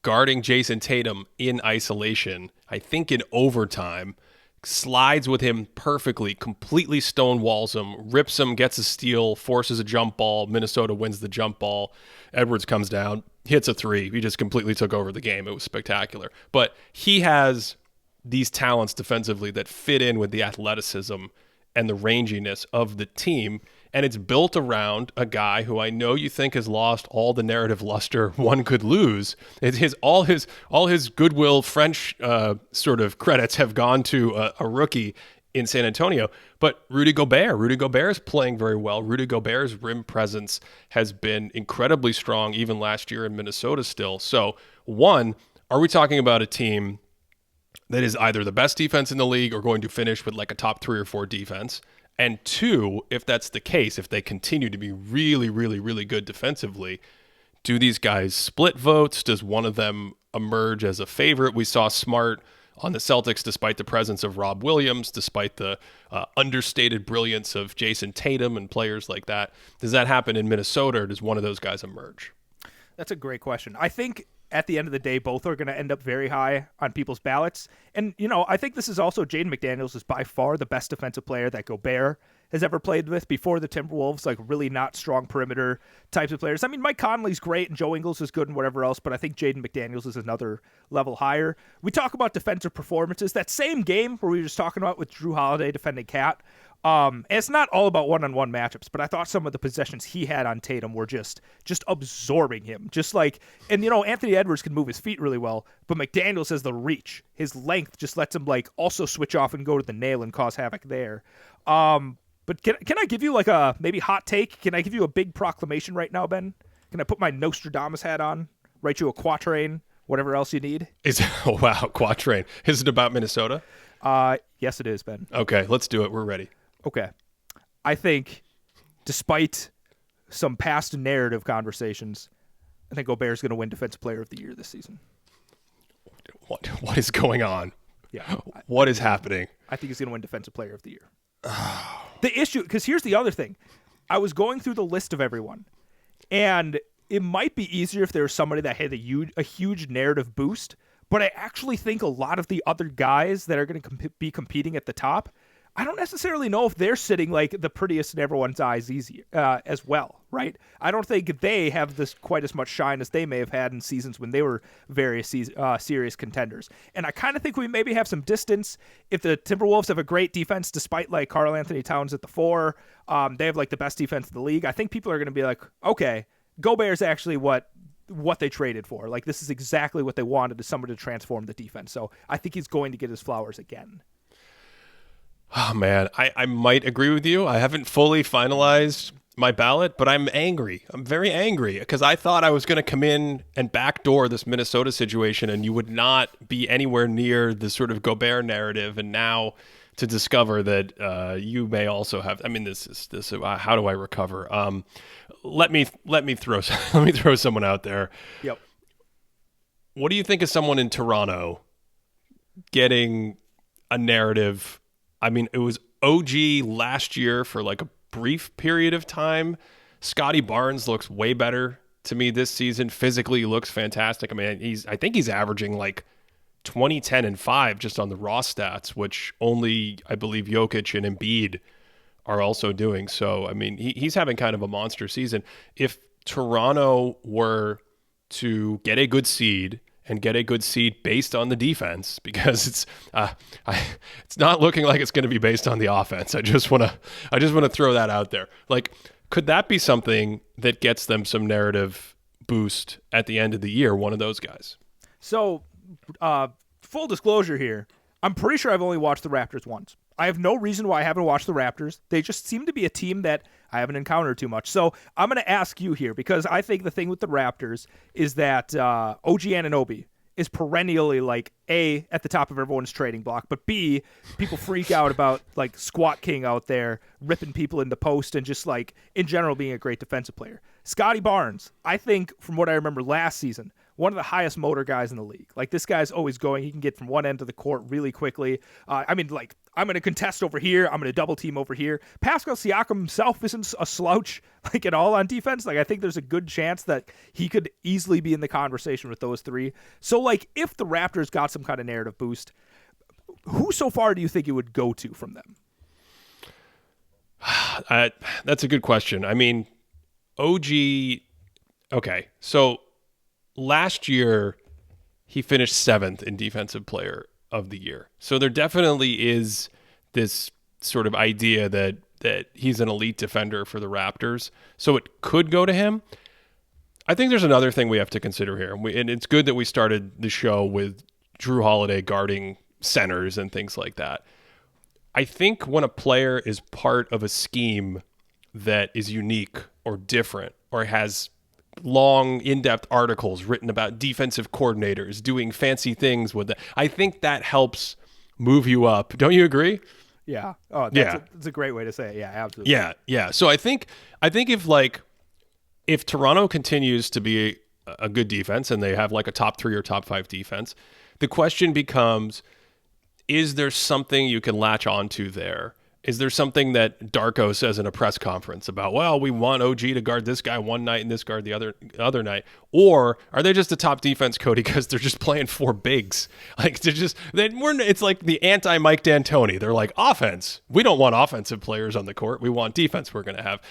guarding Jason Tatum in isolation, I think in overtime, slides with him perfectly, completely stonewalls him, rips him, gets a steal, forces a jump ball. Minnesota wins the jump ball. Edwards comes down, hits a 3. He just completely took over the game. It was spectacular. But he has these talents defensively that fit in with the athleticism and the ranginess of the team. And it's built around a guy who I know you think has lost all the narrative luster one could lose. All his goodwill French sort of credits have gone to a rookie in San Antonio. But Rudy Gobert is playing very well. Rudy Gobert's rim presence has been incredibly strong even last year in Minnesota still. So, one, are we talking about a team that is either the best defense in the league or going to finish with like a top 3 or 4 defense? And 2, if that's the case, if they continue to be really, really, really good defensively, do these guys split votes? Does one of them emerge as a favorite? We saw Smart on the Celtics, despite the presence of Rob Williams, despite the understated brilliance of Jason Tatum and players like that. Does that happen in Minnesota, or does one of those guys emerge? That's a great question. I think at the end of the day, both are going to end up very high on people's ballots. And, I think this is also Jaden McDaniels is by far the best defensive player that Gobert has ever played with before the Timberwolves, like really not strong perimeter types of players. I mean, Mike Conley's great and Joe Ingles is good and whatever else, but I think Jaden McDaniels is another level higher. We talk about defensive performances. That same game where we were just talking about with Drew Holiday defending Cat, and it's not all about one-on-one matchups, but I thought some of the possessions he had on Tatum were just absorbing him. Just like, and Anthony Edwards can move his feet really well, but McDaniels has the reach. His length just lets him like also switch off and go to the nail and cause havoc there. But can I give you like a maybe hot take? Can I give you a big proclamation right now, Ben? Can I put my Nostradamus hat on, write you a quatrain, whatever else you need? Quatrain. Is it about Minnesota? Yes, it is, Ben. Okay, let's do it. We're ready. Okay. I think, despite some past narrative conversations, I think Gobert's going to win Defensive Player of the Year this season. what is going on? Yeah. What is happening? I think he's going to win Defensive Player of the Year. The issue, because here's the other thing. I was going through the list of everyone, and it might be easier if there was somebody that had a huge narrative boost, but I actually think a lot of the other guys that are going to be competing at the top, I don't necessarily know if they're sitting like the prettiest in everyone's eyes as well, right? I don't think they have this quite as much shine as they may have had in seasons when they were very serious contenders. And I kind of think we maybe have some distance if the Timberwolves have a great defense, despite like Karl Anthony Towns at the 4. They have like the best defense in the league. I think people are going to be like, okay, Gobert's actually what they traded for. Like, this is exactly what they wanted, is someone to transform the defense. So I think he's going to get his flowers again. Oh, man, I might agree with you. I haven't fully finalized my ballot, but I'm angry. I'm very angry because I thought I was going to come in and backdoor this Minnesota situation and you would not be anywhere near the sort of Gobert narrative. And now to discover that you may also have, I mean, this how do I recover? Let me throw someone out there. Yep. What do you think of someone in Toronto getting a narrative? I mean, it was OG last year for like a brief period of time. Scotty Barnes looks way better to me this season. Physically, he looks fantastic. I mean, I think he's averaging like 20, 10, and 5 just on the raw stats, which only, I believe, Jokic and Embiid are also doing. So, I mean, he's having kind of a monster season. If Toronto were to get a good seed and get a good seed based on the defense, because it's not looking like it's going to be based on the offense. I just want to throw that out there. Like, could that be something that gets them some narrative boost at the end of the year? One of those guys. So, full disclosure here, I'm pretty sure I've only watched the Raptors once. I have no reason why I haven't watched the Raptors. They just seem to be a team that I haven't encountered too much. So I'm going to ask you here, because I think the thing with the Raptors is that OG Anunoby is perennially like A, at the top of everyone's trading block, but B, people freak out about like Squat King out there ripping people in the post and just like in general being a great defensive player. Scotty Barnes, I think from what I remember last season, one of the highest motor guys in the league. Like, this guy's always going. He can get from one end of the court really quickly. I mean, like, I'm going to contest over here. I'm going to double team over here. Pascal Siakam himself isn't a slouch, like, at all on defense. Like, I think there's a good chance that he could easily be in the conversation with those three. So, like, if the Raptors got some kind of narrative boost, who so far do you think it would go to from them? That's a good question. I mean, OG, okay, so last year, he finished 7th in Defensive Player of the Year. So there definitely is this sort of idea that he's an elite defender for the Raptors. So it could go to him. I think there's another thing we have to consider here. And it's good that we started the show with Drew Holiday guarding centers and things like that. I think when a player is part of a scheme that is unique or different or has long, in-depth articles written about defensive coordinators doing fancy things with it, I think that helps move you up. Don't you agree? Yeah. Oh, that's a great way to say it. Yeah, absolutely. Yeah. So I think if Toronto continues to be a good defense and they have like a top 3 or top 5 defense, the question becomes, is there something you can latch onto there? Is there something that Darko says in a press conference about, well, we want OG to guard this guy one night and this guard the other night? Or are they just a top defense, Cody, because they're just playing 4 bigs? Like, it's like the anti-Mike D'Antoni. They're like, offense. We don't want offensive players on the court. We want defense. We're going to have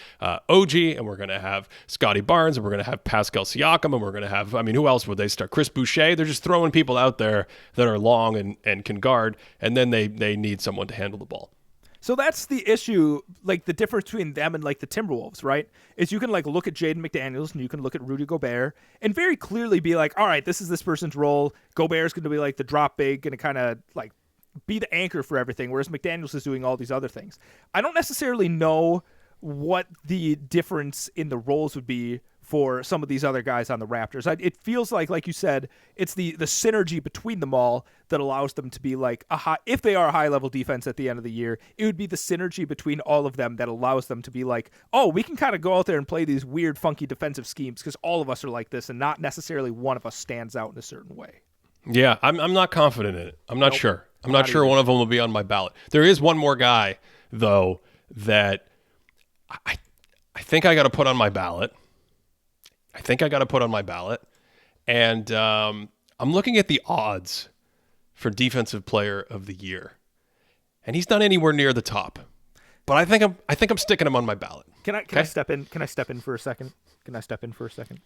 OG, and we're going to have Scotty Barnes, and we're going to have Pascal Siakam, and we're going to have, I mean, who else would they start? Chris Boucher. They're just throwing people out there that are long and can guard, and then they need someone to handle the ball. So that's the issue, like the difference between them and like the Timberwolves, right? Is you can like look at Jaden McDaniels and you can look at Rudy Gobert and very clearly be like, all right, this is this person's role. Gobert's going to be like the drop big, going to kind of like be the anchor for everything, whereas McDaniels is doing all these other things. I don't necessarily know what the difference in the roles would be for some of these other guys on the Raptors. It feels like you said, it's the synergy between them all that allows them to be like if they are a high level defense at the end of the year, it would be the synergy between all of them that allows them to be like, oh, we can kind of go out there and play these weird, funky defensive schemes because all of us are like this and not necessarily one of us stands out in a certain way. Yeah, I'm not confident in it. I'm not Nope. sure. I'm not Not sure either. one of them will be on my ballot. There is one more guy though that I I think I got to put on my ballot. I think I got to put on my ballot, and I'm looking at the odds for Defensive Player of the Year, and he's not anywhere near the top. But I think I'm sticking him on my ballot. Can I step in? Can I step in for a second? Can I step in for a second?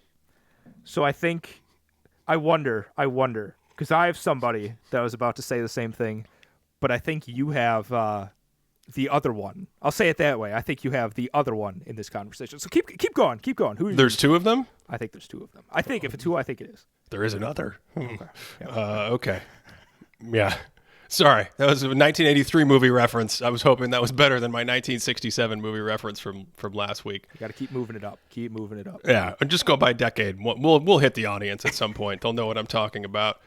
So I wonder, because I have somebody that was about to say the same thing, but I think you have the other one. I'll say it that way. I think you have the other one in this conversation. So keep going, keep going. Who? Are you? There's two of them. I think there's two of them. I think if it's who I think it is. There is another. Okay. Yeah. Okay. Yeah. Sorry, that was a 1983 movie reference. I was hoping that was better than my 1967 movie reference from last week. You got to keep moving it up. Keep moving it up. Yeah, and just go by decade. We'll hit the audience at some point. They'll know what I'm talking about.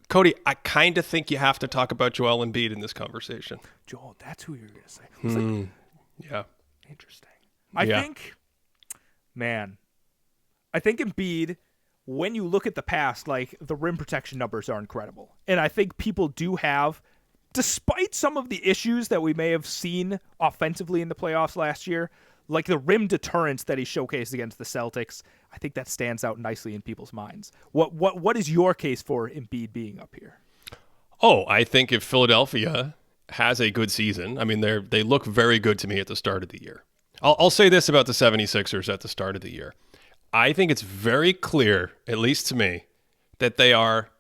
Cody, I kind of think you have to talk about Joel Embiid in this conversation. Joel, that's who you're going to say. I was like, Yeah. interesting. I think Embiid, when you look at the past, like the rim protection numbers are incredible. And I think people do have, despite some of the issues that we may have seen offensively in the playoffs last year, like the rim deterrence that he showcased against the Celtics, I think that stands out nicely in people's minds. What is your case for Embiid being up here? Oh, I think if Philadelphia has a good season, I mean, they look very good to me at the start of the year. I'll say this about the 76ers at the start of the year. I think it's very clear, at least to me, that they are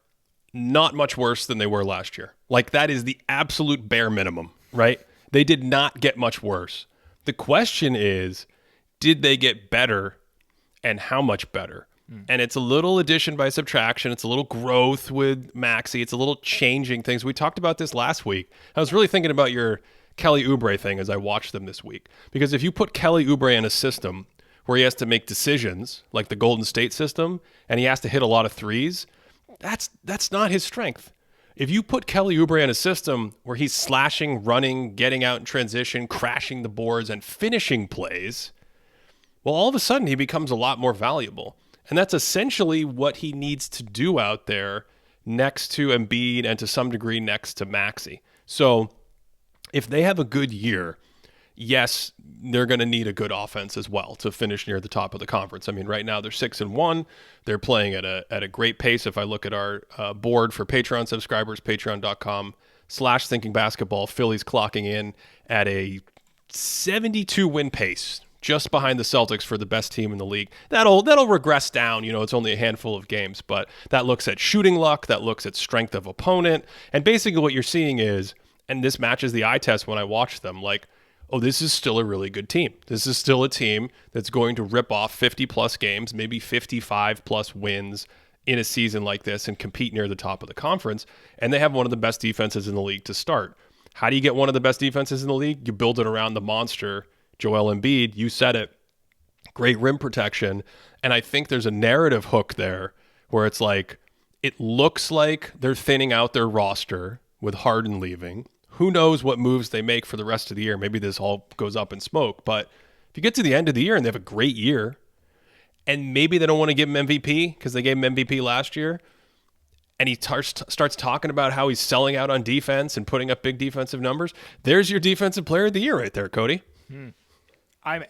not much worse than they were last year. Like, that is the absolute bare minimum, right? They did not get much worse. The question is, did they get better and how much better? And it's a little addition by subtraction. It's a little growth with Maxey. It's a little changing things. We talked about this last week. I was really thinking about your Kelly Oubre thing as I watched them this week. Because if you put Kelly Oubre in a system where he has to make decisions, like the Golden State system, and he has to hit a lot of threes, that's not his strength. If you put Kelly Oubre in a system where he's slashing, running, getting out in transition, crashing the boards, and finishing plays, well, all of a sudden he becomes a lot more valuable. And that's essentially what he needs to do out there next to Embiid and to some degree next to Maxey. So if they have a good year, yes, they're going to need a good offense as well to finish near the top of the conference. I mean, right now they're 6-1. They're playing at a great pace. If I look at our board for Patreon subscribers, patreon.com/thinkingbasketball, Philly's clocking in at a 72 win pace, just behind the Celtics for the best team in the league. That'll regress down. You know, it's only a handful of games, but that looks at shooting luck, that looks at strength of opponent, and basically what you're seeing is, and this matches the eye test when I watch them, like, oh, this is still a really good team. This is still a team that's going to rip off 50-plus games, maybe 55-plus wins in a season like this and compete near the top of the conference, and they have one of the best defenses in the league to start. How do you get one of the best defenses in the league? You build it around the monster, Joel Embiid. You said it. Great rim protection, and I think there's a narrative hook there where it's like, it looks like they're thinning out their roster with Harden leaving. Who knows what moves they make for the rest of the year? Maybe this all goes up in smoke. But if you get to the end of the year and they have a great year, and maybe they don't want to give him MVP because they gave him MVP last year, and he starts talking about how he's selling out on defense and putting up big defensive numbers, there's your defensive player of the year right there, Cody. I'm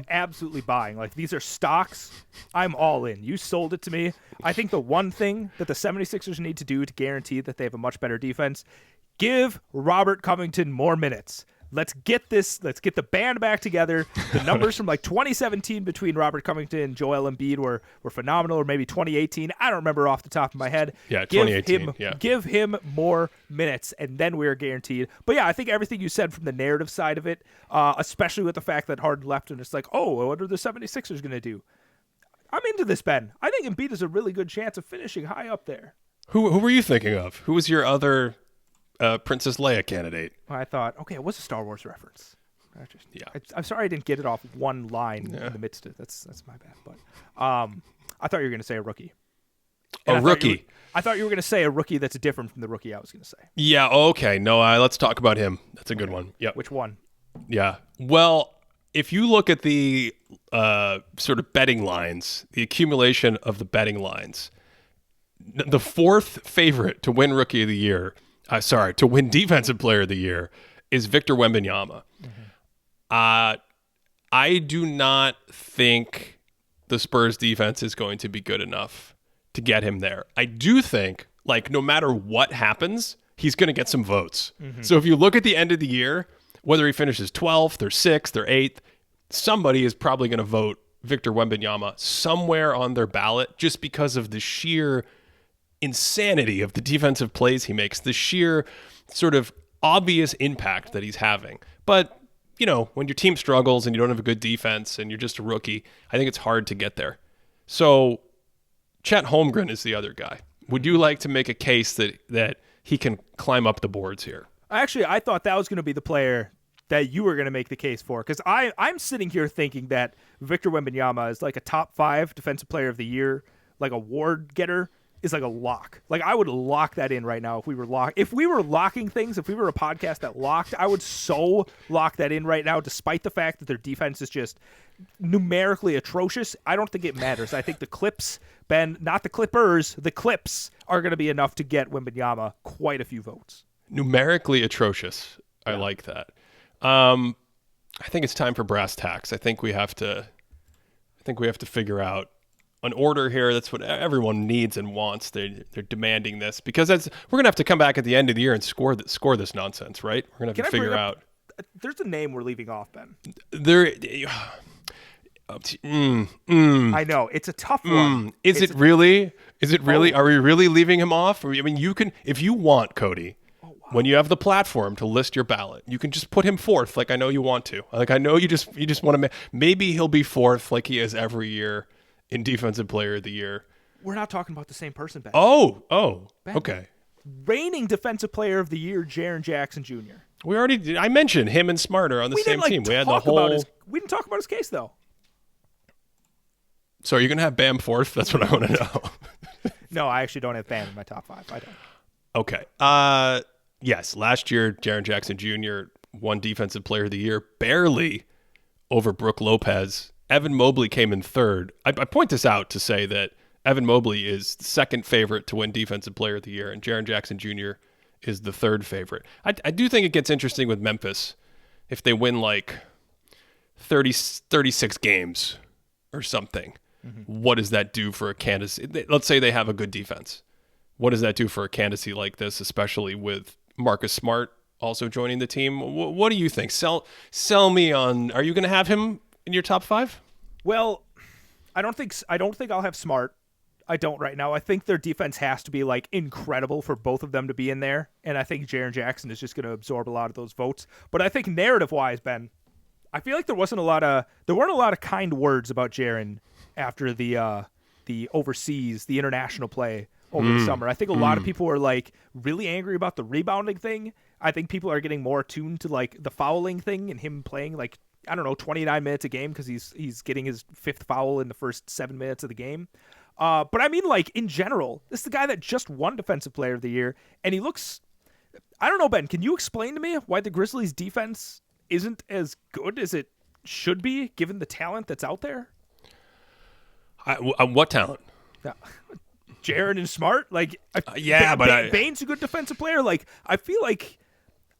absolutely buying. Like, these are stocks. I'm all in. You sold it to me. I think the one thing that the 76ers need to do to guarantee that they have a much better defense, give Robert Covington more minutes. Let's get the band back together. The numbers from like 2017 between Robert Covington and Joel Embiid were phenomenal, or maybe 2018. I don't remember off the top of my head. Yeah, 2018. Give him more minutes, and then we're guaranteed. But yeah, I think everything you said from the narrative side of it, especially with the fact that Harden left, and it's like, oh, what are the 76ers going to do? I'm into this, Ben. I think Embiid has a really good chance of finishing high up there. Who were you thinking of? Who was your other Princess Leia candidate? I thought, okay, it was a Star Wars reference. I'm sorry I didn't get it off one line in the midst of it. That's my bad. But I thought you were going to say a rookie. A rookie. I thought you were going to say a rookie that's different from the rookie I was going to say. Yeah, okay. No, let's talk about him. That's a good one. Yeah. Which one? Yeah. Well, if you look at the sort of betting lines, the accumulation of the betting lines, the fourth favorite to win Rookie of the Year, to win Defensive Player of the Year, is Victor Wembanyama. I do not think the Spurs defense is going to be good enough to get him there. I do think, like, no matter what happens, he's going to get some votes. So if you look at the end of the year, whether he finishes 12th or 6th or 8th, somebody is probably going to vote Victor Wembanyama somewhere on their ballot just because of the sheer insanity of the defensive plays he makes, the sheer sort of obvious impact that he's having. But, you know, when your team struggles and you don't have a good defense and you're just a rookie, I think it's hard to get there. So Chet Holmgren is the other guy. Would you like to make a case that he can climb up the boards here? Actually, I thought that was going to be the player that you were going to make the case for, because I'm sitting here thinking that Victor Wembanyama is like a top 5 defensive player of the year, like award getter, is like a lock. Like, I would lock that in right now if we were locking things, if we were a podcast that locked, I would so lock that in right now, despite the fact that their defense is just numerically atrocious. I don't think it matters. I think the Clips, Ben, not the Clippers, the Clips are going to be enough to get Wembanyama quite a few votes. Numerically atrocious. I like that. I think it's time for brass tacks. I think we have to figure out an order here. That's what everyone needs and wants. They're demanding this because we're gonna have to come back at the end of the year and score this nonsense, right? We're gonna have to figure out. There's a name we're leaving off, Ben. I know it's a tough one. Is it really? Are we really leaving him off? I mean, you can, if you want, Cody. When you have the platform to list your ballot, you can just put him fourth, like I know you want to. Like I know you just want to. Maybe he'll be fourth, like he is every year in Defensive Player of the Year. We're not talking about the same person, Ben. Ben. Okay. Reigning Defensive Player of the Year, Jaren Jackson Jr. I mentioned him and Smart are on the same team. We had the whole. We didn't talk about his case though. So are you gonna have Bam fourth? That's what I want to know. No, I actually don't have Bam in my top 5. I don't. Okay. Yes, last year, Jaren Jackson Jr. won Defensive Player of the Year, barely over Brook Lopez. Evan Mobley came in third. I point this out to say that Evan Mobley is the second favorite to win Defensive Player of the Year, and Jaren Jackson Jr. is the third favorite. I do think it gets interesting with Memphis if they win like 36 games or something. What does that do for a candidacy? Let's say they have a good defense. What does that do for a candidacy like this, especially with Marcus Smart also joining the team? What do you think? Sell me on. Are you going to have him in your top 5? Well, I don't think I'll have Smart. I don't right now. I think their defense has to be like incredible for both of them to be in there, and I think Jaren Jackson is just going to absorb a lot of those votes. But I think narrative-wise, Ben, I feel like there weren't a lot of kind words about Jaren after the overseas, the international play over the summer. I think a lot of people were like really angry about the rebounding thing. I think people are getting more attuned to like the fouling thing and him playing like, I don't know, 29 minutes a game because he's getting his 5th foul in the first 7 minutes of the game. But I mean, like, in general, this is the guy that just won Defensive Player of the Year, and he looks, I don't know, Ben, can you explain to me why the Grizzlies defense isn't as good as it should be given the talent that's out there? What talent? Yeah. Jaren and Smart, like, Bane's a good defensive player. Like, I feel like,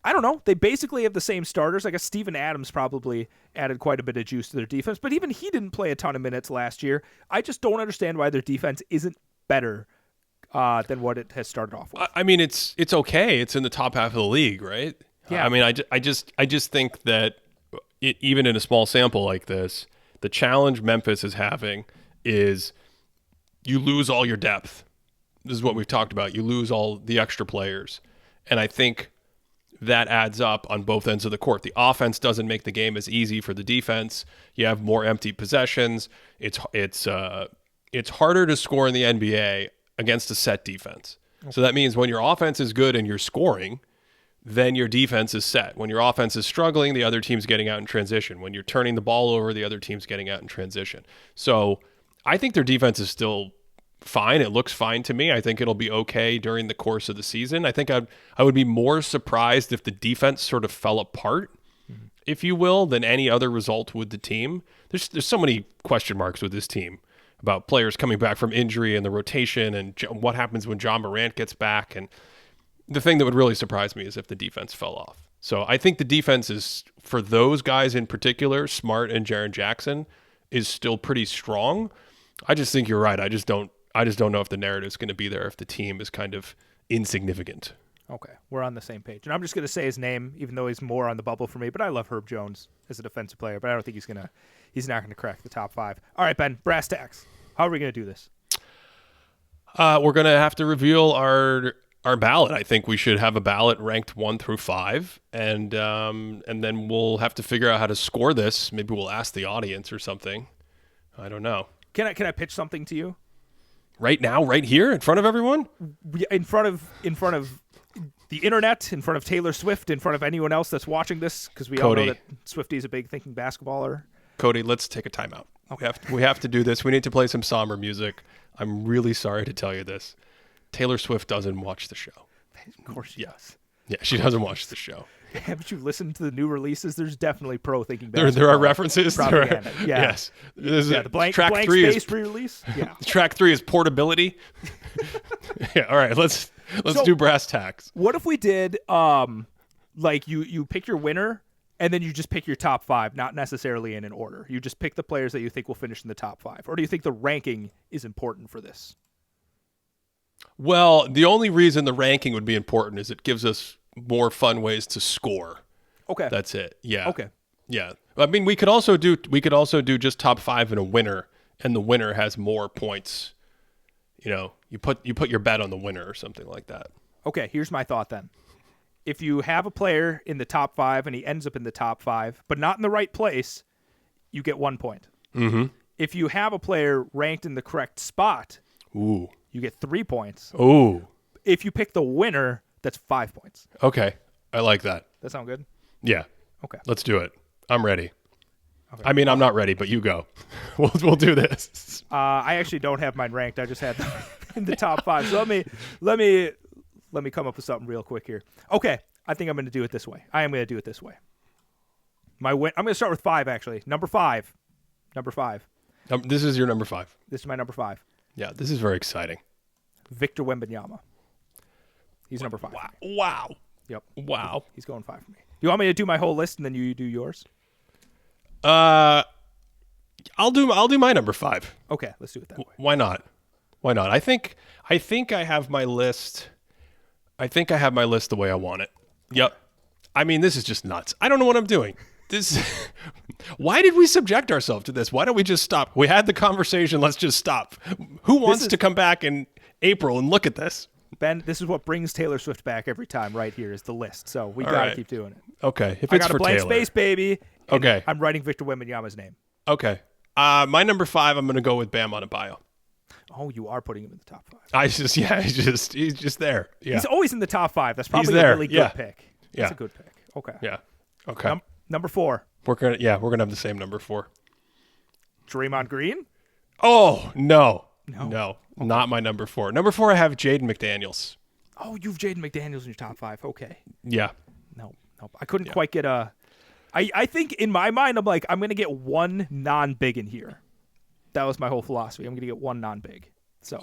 I don't know, they basically have the same starters. I guess Steven Adams probably added quite a bit of juice to their defense, but even he didn't play a ton of minutes last year. I just don't understand why their defense isn't better than what it has started off with. I mean, it's okay. It's in the top half of the league, right? Yeah. I mean, I just think that even in a small sample like this, the challenge Memphis is having is you lose all your depth. This is what we've talked about. You lose all the extra players. And I think that adds up on both ends of the court. The offense doesn't make the game as easy for the defense. You have more empty possessions. It's harder to score in the NBA against a set defense. Okay. So that means when your offense is good and you're scoring, then your defense is set. When your offense is struggling, the other team's getting out in transition. When you're turning the ball over, the other team's getting out in transition. So I think their defense is still fine. It looks fine to me. I think it'll be okay during the course of the season. I think I would be more surprised if the defense sort of fell apart, if you will, than any other result with the team. There's so many question marks with this team. about players coming back from injury and the rotation and what happens when John Morant gets back. And the thing that would really surprise me is if the defense fell off. So I think the defense is, for those guys in particular, Smart and Jaren Jackson, is still pretty strong. I just think you're right. I just don't know if the narrative is going to be there if the team is kind of insignificant. Okay, we're on the same page. And I'm just going to say his name, even though he's more on the bubble for me. But I love Herb Jones as a defensive player, but I don't think he's not going to crack the top 5. All right, Ben, brass tacks. How are we going to do this? We're going to have to reveal our ballot. I think we should have a ballot ranked 1 through 5, and then we'll have to figure out how to score this. Maybe we'll ask the audience or something. I don't know. Can I pitch something to you? Right now, right here, in front of everyone? In front of the internet, in front of Taylor Swift, in front of anyone else that's watching this, because we all know that Swifty's a big thinking basketballer. Cody, let's take a timeout. Okay. We have to do this. We need to play some somber music. I'm really sorry to tell you this. Taylor Swift doesn't watch the show. Of course she does. Yeah, she doesn't watch the show. Haven't you listened to the new releases? There's definitely pro-thinking basketball. There are references. Propaganda. Yeah. Yes. The blank space is pre-release. Yeah. Track 3 is portability. Yeah. All right. Let's do brass tacks. What if we did like you pick your winner and then you just pick your top 5, not necessarily in an order. You just pick the players that you think will finish in the top 5. Or do you think the ranking is important for this? Well, the only reason the ranking would be important is it gives us more fun ways to score. Okay. That's it. Yeah. Okay. Yeah. I mean, we could also do just top 5 and a winner, and the winner has more points. You know, you put your bet on the winner or something like that. Okay, here's my thought then. If you have a player in the top 5 and he ends up in the top 5, but not in the right place, you get 1 point. Mm-hmm. If you have a player ranked in the correct spot, ooh, you get 3 points. Ooh. If you pick the winner, that's 5 points. Okay. I like that. That sound good? Yeah. Okay. Let's do it. I'm ready. Okay. I mean, I'm not ready, but you go. We'll do this. I actually don't have mine ranked. I just had them in the top 5. So let me come up with something real quick here. Okay. I think I'm going to do it this way. I am going to do it this way. I'm going to start with 5, actually. Number 5. This is your number 5. This is my number 5. Yeah, this is very exciting. Victor Wembanyama. He's number 5. Wow. Yep. Wow. He's going 5 for me. You want me to do my whole list and then you do yours? I'll do my number 5. Okay, let's do it that way. Why not? I think I have my list. I think I have my list the way I want it. Yep. I mean, this is just nuts. I don't know what I'm doing. Why did we subject ourselves to this? Why don't we just stop? We had the conversation. Let's just stop. Who wants to come back in April and look at this? Ben, this is what brings Taylor Swift back every time right here is the list. So we got to keep doing it. Okay. If I it's got for a blank Taylor. space, baby. Okay. I'm writing Victor Wembanyama's name. Okay. My number 5, I'm going to go with Bam Adebayo. Oh, you are putting him in the top 5. He's just there. Yeah. He's always in the top 5. That's probably a really good pick. That's a good pick. Okay. Yeah. Okay. Number 4. We're gonna have the same number 4. Draymond Green? Oh, no. Okay. Not my number 4. Number 4, I have Jaden McDaniels. Oh, you've Jaden McDaniels in your top 5. Okay. Yeah. No. I couldn't quite get a. I think in my mind, I'm like, I'm going to get one non-big in here. That was my whole philosophy. I'm going to get one non-big. So.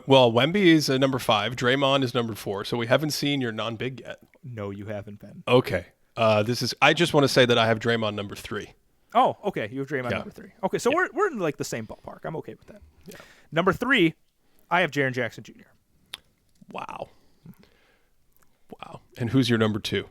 Well, Wemby is number 5. Draymond is number 4. So we haven't seen your non-big yet. No, you haven't, Ben. Okay. I just want to say that I have Draymond number 3. Oh, okay. You have Draymond number 3. Okay, so we're in like the same ballpark. I'm okay with that. Yeah. Number 3, I have Jaren Jackson Jr. Wow. And who's your number 2?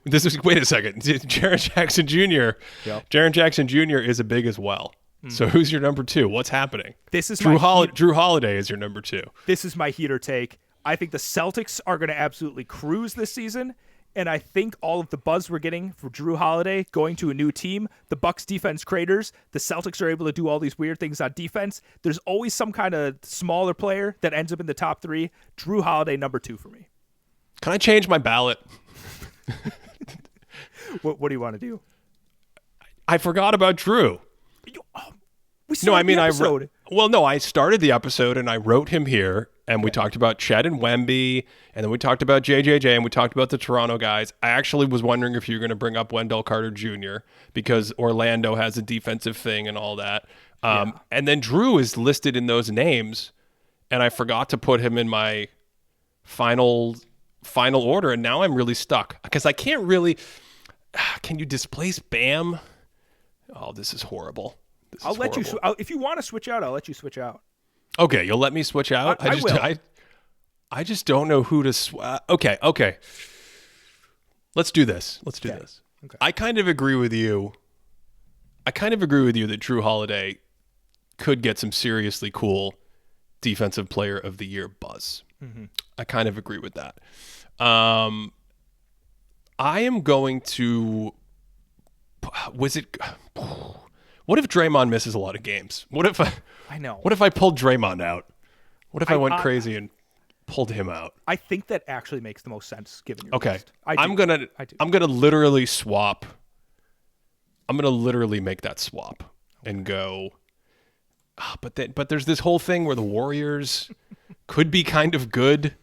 Wait a second. Jaren Jackson Jr. Yep. Jaren Jackson Jr. is a big as well. So who's your number 2? What's happening? This is Drew Holiday is your number 2. This is my heater take. I think the Celtics are going to absolutely cruise this season, and I think all of the buzz we're getting for Drew Holiday going to a new team, the Bucks defense craters, the Celtics are able to do all these weird things on defense. There's always some kind of smaller player that ends up in the top 3. Drew Holiday, number 2 for me. Can I change my ballot? What do you want to do? I forgot about Drew. We started the episode. I started the episode and I wrote him here, and we talked about Chet and Wemby, and then we talked about JJJ, and we talked about the Toronto guys. I actually was wondering if you were going to bring up Wendell Carter Jr. because Orlando has a defensive thing and all that. And then Drew is listed in those names, and I forgot to put him in my final order, and now I'm really stuck because I can't really. Can you displace Bam? Oh, this is horrible. I'll let you. If you want to switch out, I'll let you switch out. Okay, you'll let me switch out. I will. I just don't know who to. Okay. Let's do this. Okay. I kind of agree with you. That Drew Holiday could get some seriously cool Defensive Player of the Year buzz. Mm-hmm. I kind of agree with that. I am going to. What if Draymond misses a lot of games? What if I know. What if I pulled Draymond out? What if I went crazy and pulled him out? I think that actually makes the most sense given your okay. list. I'm gonna literally swap. I'm gonna literally make that swap and go. But there's this whole thing where the Warriors could be kind of good.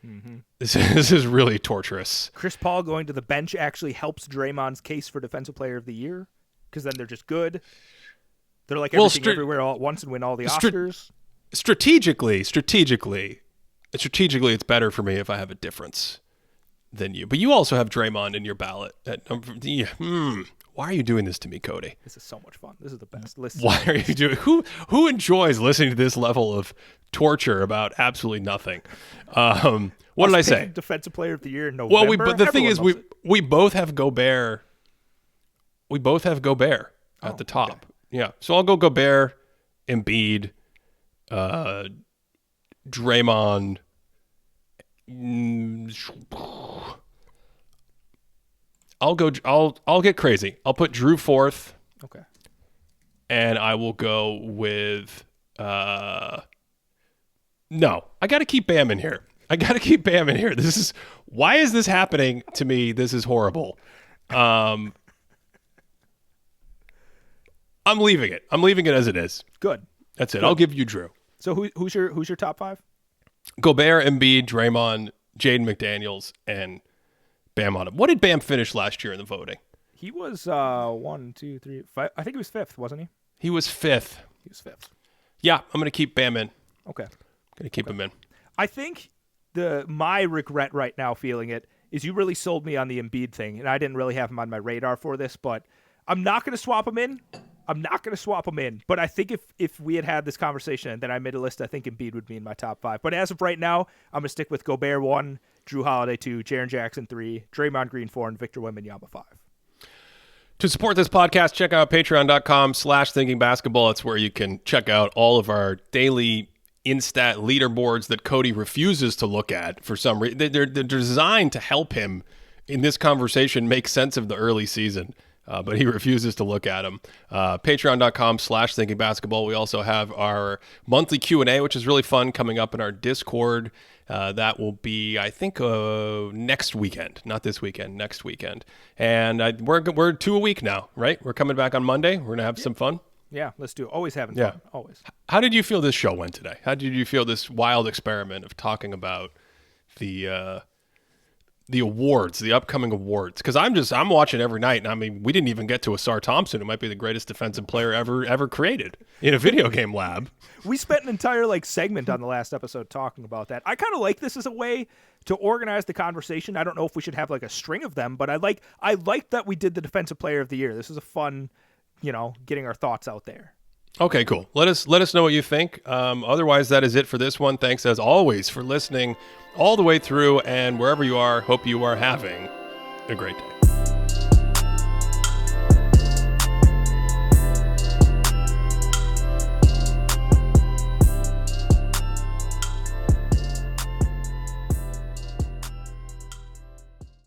Mm-hmm. This is really torturous. Chris Paul going to the bench actually helps Draymond's case for Defensive Player of the Year because then they're just good. They're like everything everywhere all at once and win all the Oscars. Strategically, it's better for me if I have a difference than you. But you also have Draymond in your ballot. Why are you doing this to me, Cody? This is so much fun. This is the best. Listen. Why are you doing? Who enjoys listening to this level of torture about absolutely nothing? What did I say? Defensive Player of the Year in November. Well, but the thing is, we both have Gobert. We both have Gobert at the top. Okay. Yeah, so I'll go Gobert, Embiid, Draymond. I'll get crazy. I'll put Drew fourth. Okay. And I will go with no. I got to keep Bam in here. Why is this happening to me? This is horrible. I'm leaving it. I'm leaving it as it is. Good. That's it. Good. I'll give you Drew. So who's your top five? Gobert, Embiid, Draymond, Jaden McDaniels, and Bam on him. What did Bam finish last year in the voting? He was 1, 2, 3, 5. I think he was fifth, wasn't he? He was fifth. Yeah, I'm going to keep Bam in. Okay. I'm going to keep him in. I think my regret right now feeling it is you really sold me on the Embiid thing, and I didn't really have him on my radar for this, but I'm not going to swap him in. But I think if we had this conversation and then I made a list, I think Embiid would be in my top five. But as of right now, I'm going to stick with Gobert 1, Drew Holiday 2, Jaren Jackson 3, Draymond Green 4, and Victor Wembanyama 5. To support this podcast, check out patreon.com/thinkingbasketball. It's where you can check out all of our daily Instat leaderboards that Cody refuses to look at for some reason. They're designed to help him in this conversation make sense of the early season. But he refuses to look at them. Patreon.com/thinkingbasketball. We also have our monthly Q&A, which is really fun, coming up in our Discord. That will be, I think, next weekend. Not this weekend, next weekend. And we're 2 a week now, right? We're coming back on Monday. We're going to have some fun. Yeah, let's do it. Always having fun. Always. How did you feel this show went today? How did you feel this wild experiment of talking about the awards, the upcoming awards? Because I'm watching every night, and I mean, we didn't even get to Asar Thompson, who might be the greatest defensive player ever created in a video game lab. We spent an entire segment on the last episode talking about that. I kind of like this as a way to organize the conversation. I don't know if we should have a string of them, but I like that we did the Defensive Player of the Year. This is a fun, getting our thoughts out there. Okay, cool. Let us know what you think. Otherwise, that is it for this one. Thanks, as always, for listening all the way through, and wherever you are, hope you are having a great day.